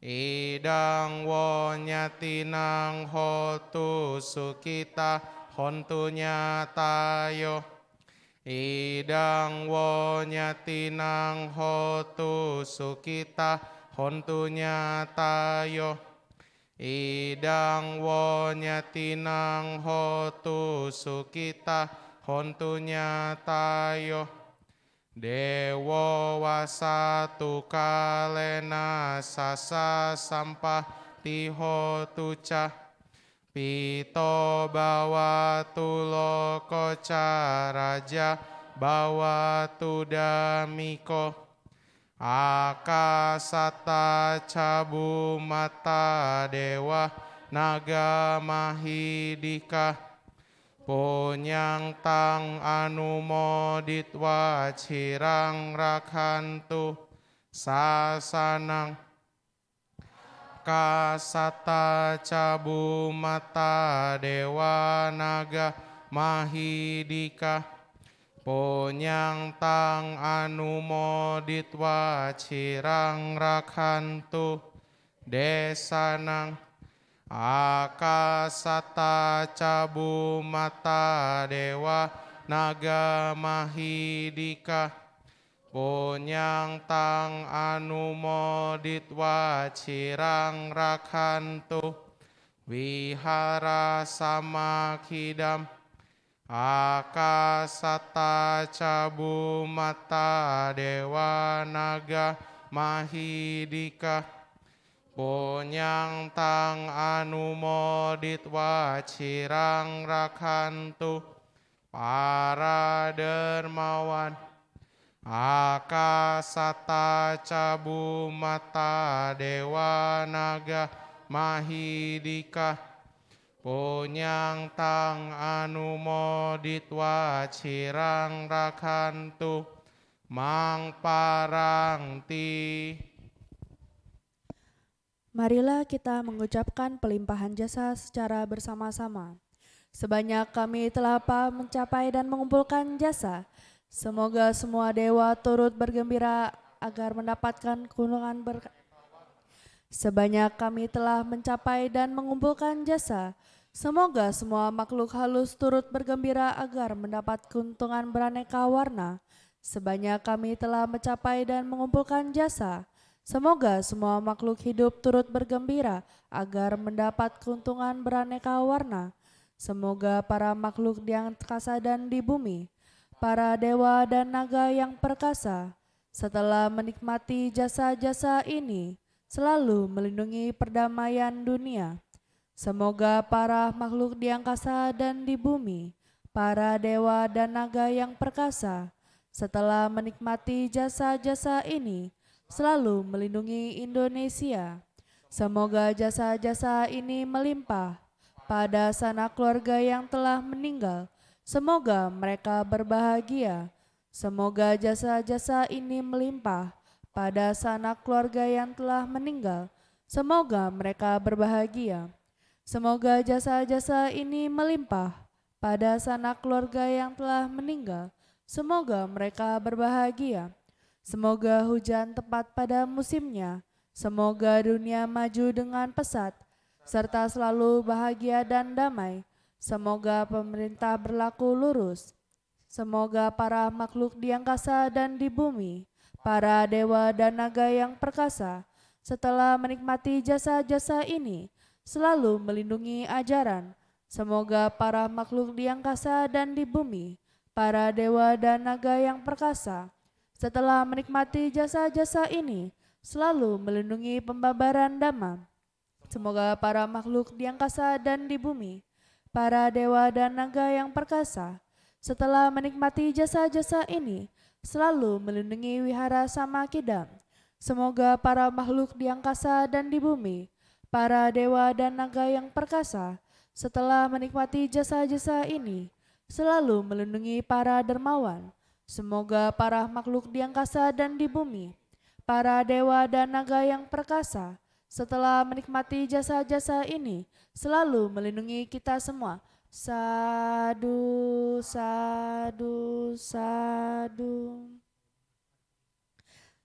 idang wonyatinang hotu sukita hontunya tayo idang wonyatinang hotu sukita hontunya tayo idang wonyatinang hotu sukita hontunya tayo dewo wasatu kalena sasa sampah tihotu ca pito bawatu loko caraja bawatu damiko akasata cabu mata dewa naga mahidika punyang tang anumodit wacirang rakhantu sasanang kasata cabu mata dewa naga mahidika punyang tang anumodit wacirang rakhantu desanang akasata cabu mata dewa naga mahidika Ponyang tang anumoditwa cirang rakhantu Vihara samakidam Akasata cabumata dewa naga mahidika Ponyang tang anumoditwa cirang rakhantu para dermawan Akasata cabumata dewa naga mahidika Ponyang tang anumoditwa cirang rakhantu mang parangti. Marilah kita mengucapkan pelimpahan jasa secara bersama-sama. Sebanyak kami telah mencapai dan mengumpulkan jasa, semoga semua dewa turut bergembira agar mendapatkan keuntungan berkat. Sebanyak kami telah mencapai dan mengumpulkan jasa, semoga semua makhluk halus turut bergembira agar mendapat keuntungan beraneka warna. Sebanyak kami telah mencapai dan mengumpulkan jasa, semoga semua makhluk hidup turut bergembira agar mendapat keuntungan beraneka warna. Semoga para makhluk di angkasa dan di bumi, para dewa dan naga yang perkasa, setelah menikmati jasa-jasa ini, selalu melindungi perdamaian dunia. Semoga para makhluk di angkasa dan di bumi, para dewa dan naga yang perkasa, setelah menikmati jasa-jasa ini, selalu melindungi Indonesia. Semoga jasa-jasa ini melimpah pada sanak keluarga yang telah meninggal. Semoga mereka berbahagia. Semoga jasa-jasa ini melimpah pada sanak keluarga yang telah meninggal. Semoga mereka berbahagia. Semoga jasa-jasa ini melimpah pada sanak keluarga yang telah meninggal. Semoga mereka berbahagia. Semoga hujan tepat pada musimnya. Semoga dunia maju dengan pesat, serta selalu bahagia dan damai. Semoga pemerintah berlaku lurus. Semoga para makhluk di angkasa dan di bumi, para dewa dan naga yang perkasa, setelah menikmati jasa-jasa ini, selalu melindungi ajaran. Semoga para makhluk di angkasa dan di bumi, para dewa dan naga yang perkasa, setelah menikmati jasa-jasa ini, selalu melindungi pembabaran dhamma. Semoga para makhluk di angkasa dan di bumi, para dewa dan naga yang perkasa, setelah menikmati jasa-jasa ini, selalu melindungi wihara samakidam. Semoga para makhluk di angkasa dan di bumi, para dewa dan naga yang perkasa, setelah menikmati jasa-jasa ini, selalu melindungi para dermawan. Semoga para makhluk di angkasa dan di bumi, para dewa dan naga yang perkasa, setelah menikmati jasa-jasa ini, selalu melindungi kita semua. Sadu, sadu, sadu.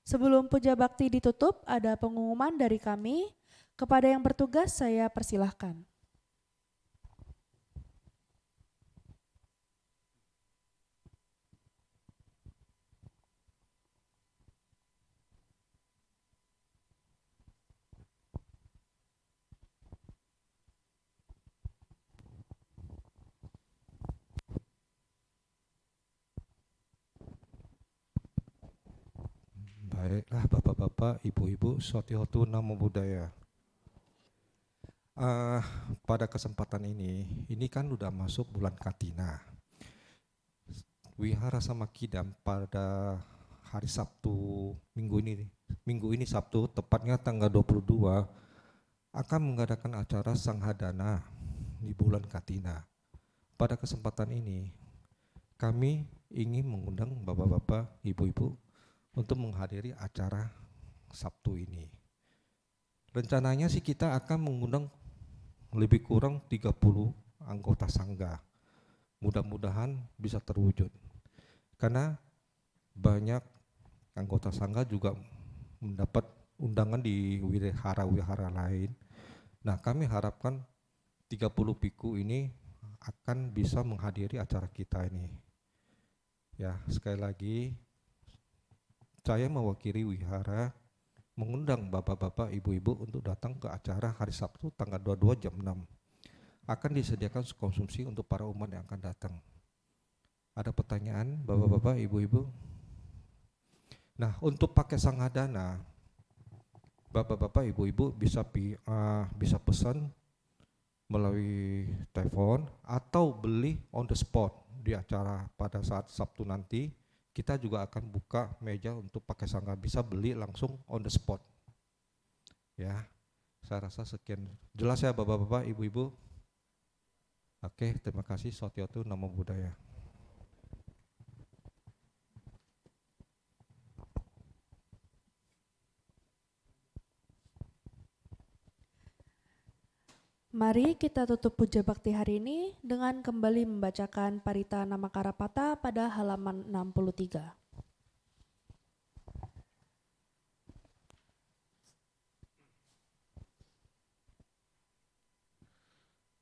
Sebelum puja bakti ditutup, ada pengumuman dari kami. Kepada yang bertugas, saya persilahkan. Baiklah Bapak-Bapak, Ibu-Ibu, Sotihotu Namo Buddhaya. Pada kesempatan ini kan udah masuk bulan Katina. Wihara Samakidam pada hari Sabtu minggu ini Sabtu, tepatnya tanggal 22, akan mengadakan acara Sanghadana di bulan Katina. Pada kesempatan ini, kami ingin mengundang Bapak-Bapak, Ibu-Ibu untuk menghadiri acara Sabtu ini. Rencananya sih kita akan mengundang lebih kurang 30 anggota sangga. Mudah-mudahan bisa terwujud. Karena banyak anggota sangga juga mendapat undangan di wihara-wihara lain. Nah, kami harapkan 30 biku ini akan bisa menghadiri acara kita ini. Ya, sekali lagi saya mewakili wihara mengundang bapak-bapak, ibu-ibu untuk datang ke acara hari Sabtu tanggal 22 jam 6. Akan disediakan konsumsi untuk para umat yang akan datang. Ada pertanyaan bapak-bapak, ibu-ibu? Nah, untuk pakai Sanggadana, bapak-bapak, ibu-ibu bisa pesan melalui telepon atau beli on the spot di acara pada saat Sabtu nanti. Kita juga akan buka meja untuk pakai sangga, bisa beli langsung on the spot. Ya, saya rasa sekian. Jelas ya bapak-bapak, ibu-ibu? Oke, terima kasih. Sotiotu Namo Buddhaya. Mari kita tutup puja bakti hari ini dengan kembali membacakan Parita Namakarapata pada halaman 63.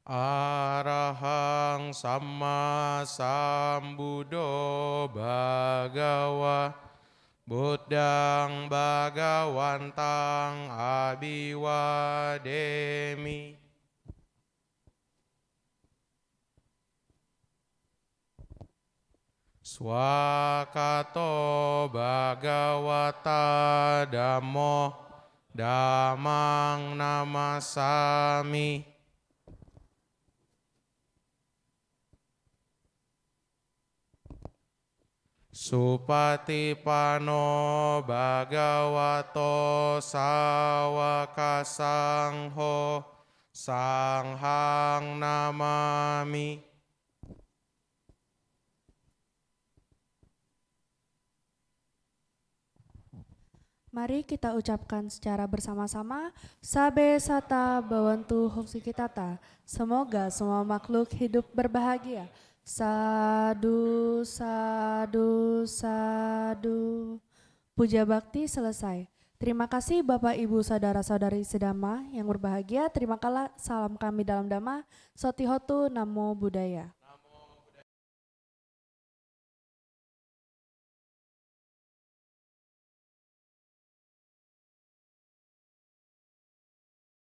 Arahang Samma Sambuddho Bhagawa Buddhang Bhagawantang Abhiwademi. Swakato Bhagavata Dhammo Dhammang Namasami. Supatipano Bhagavato Sawaka Sangho Sanghang Namami. Mari kita ucapkan secara bersama-sama, Sabe Sata Bawantu Hoksikitata. Semoga semua makhluk hidup berbahagia. Sadu, sadu, sadu. Puja bakti selesai. Terima kasih Bapak Ibu Saudara-saudari sedama yang berbahagia. Terima kasih, salam kami dalam Dhamma. Sotihotu Namo Buddhaya.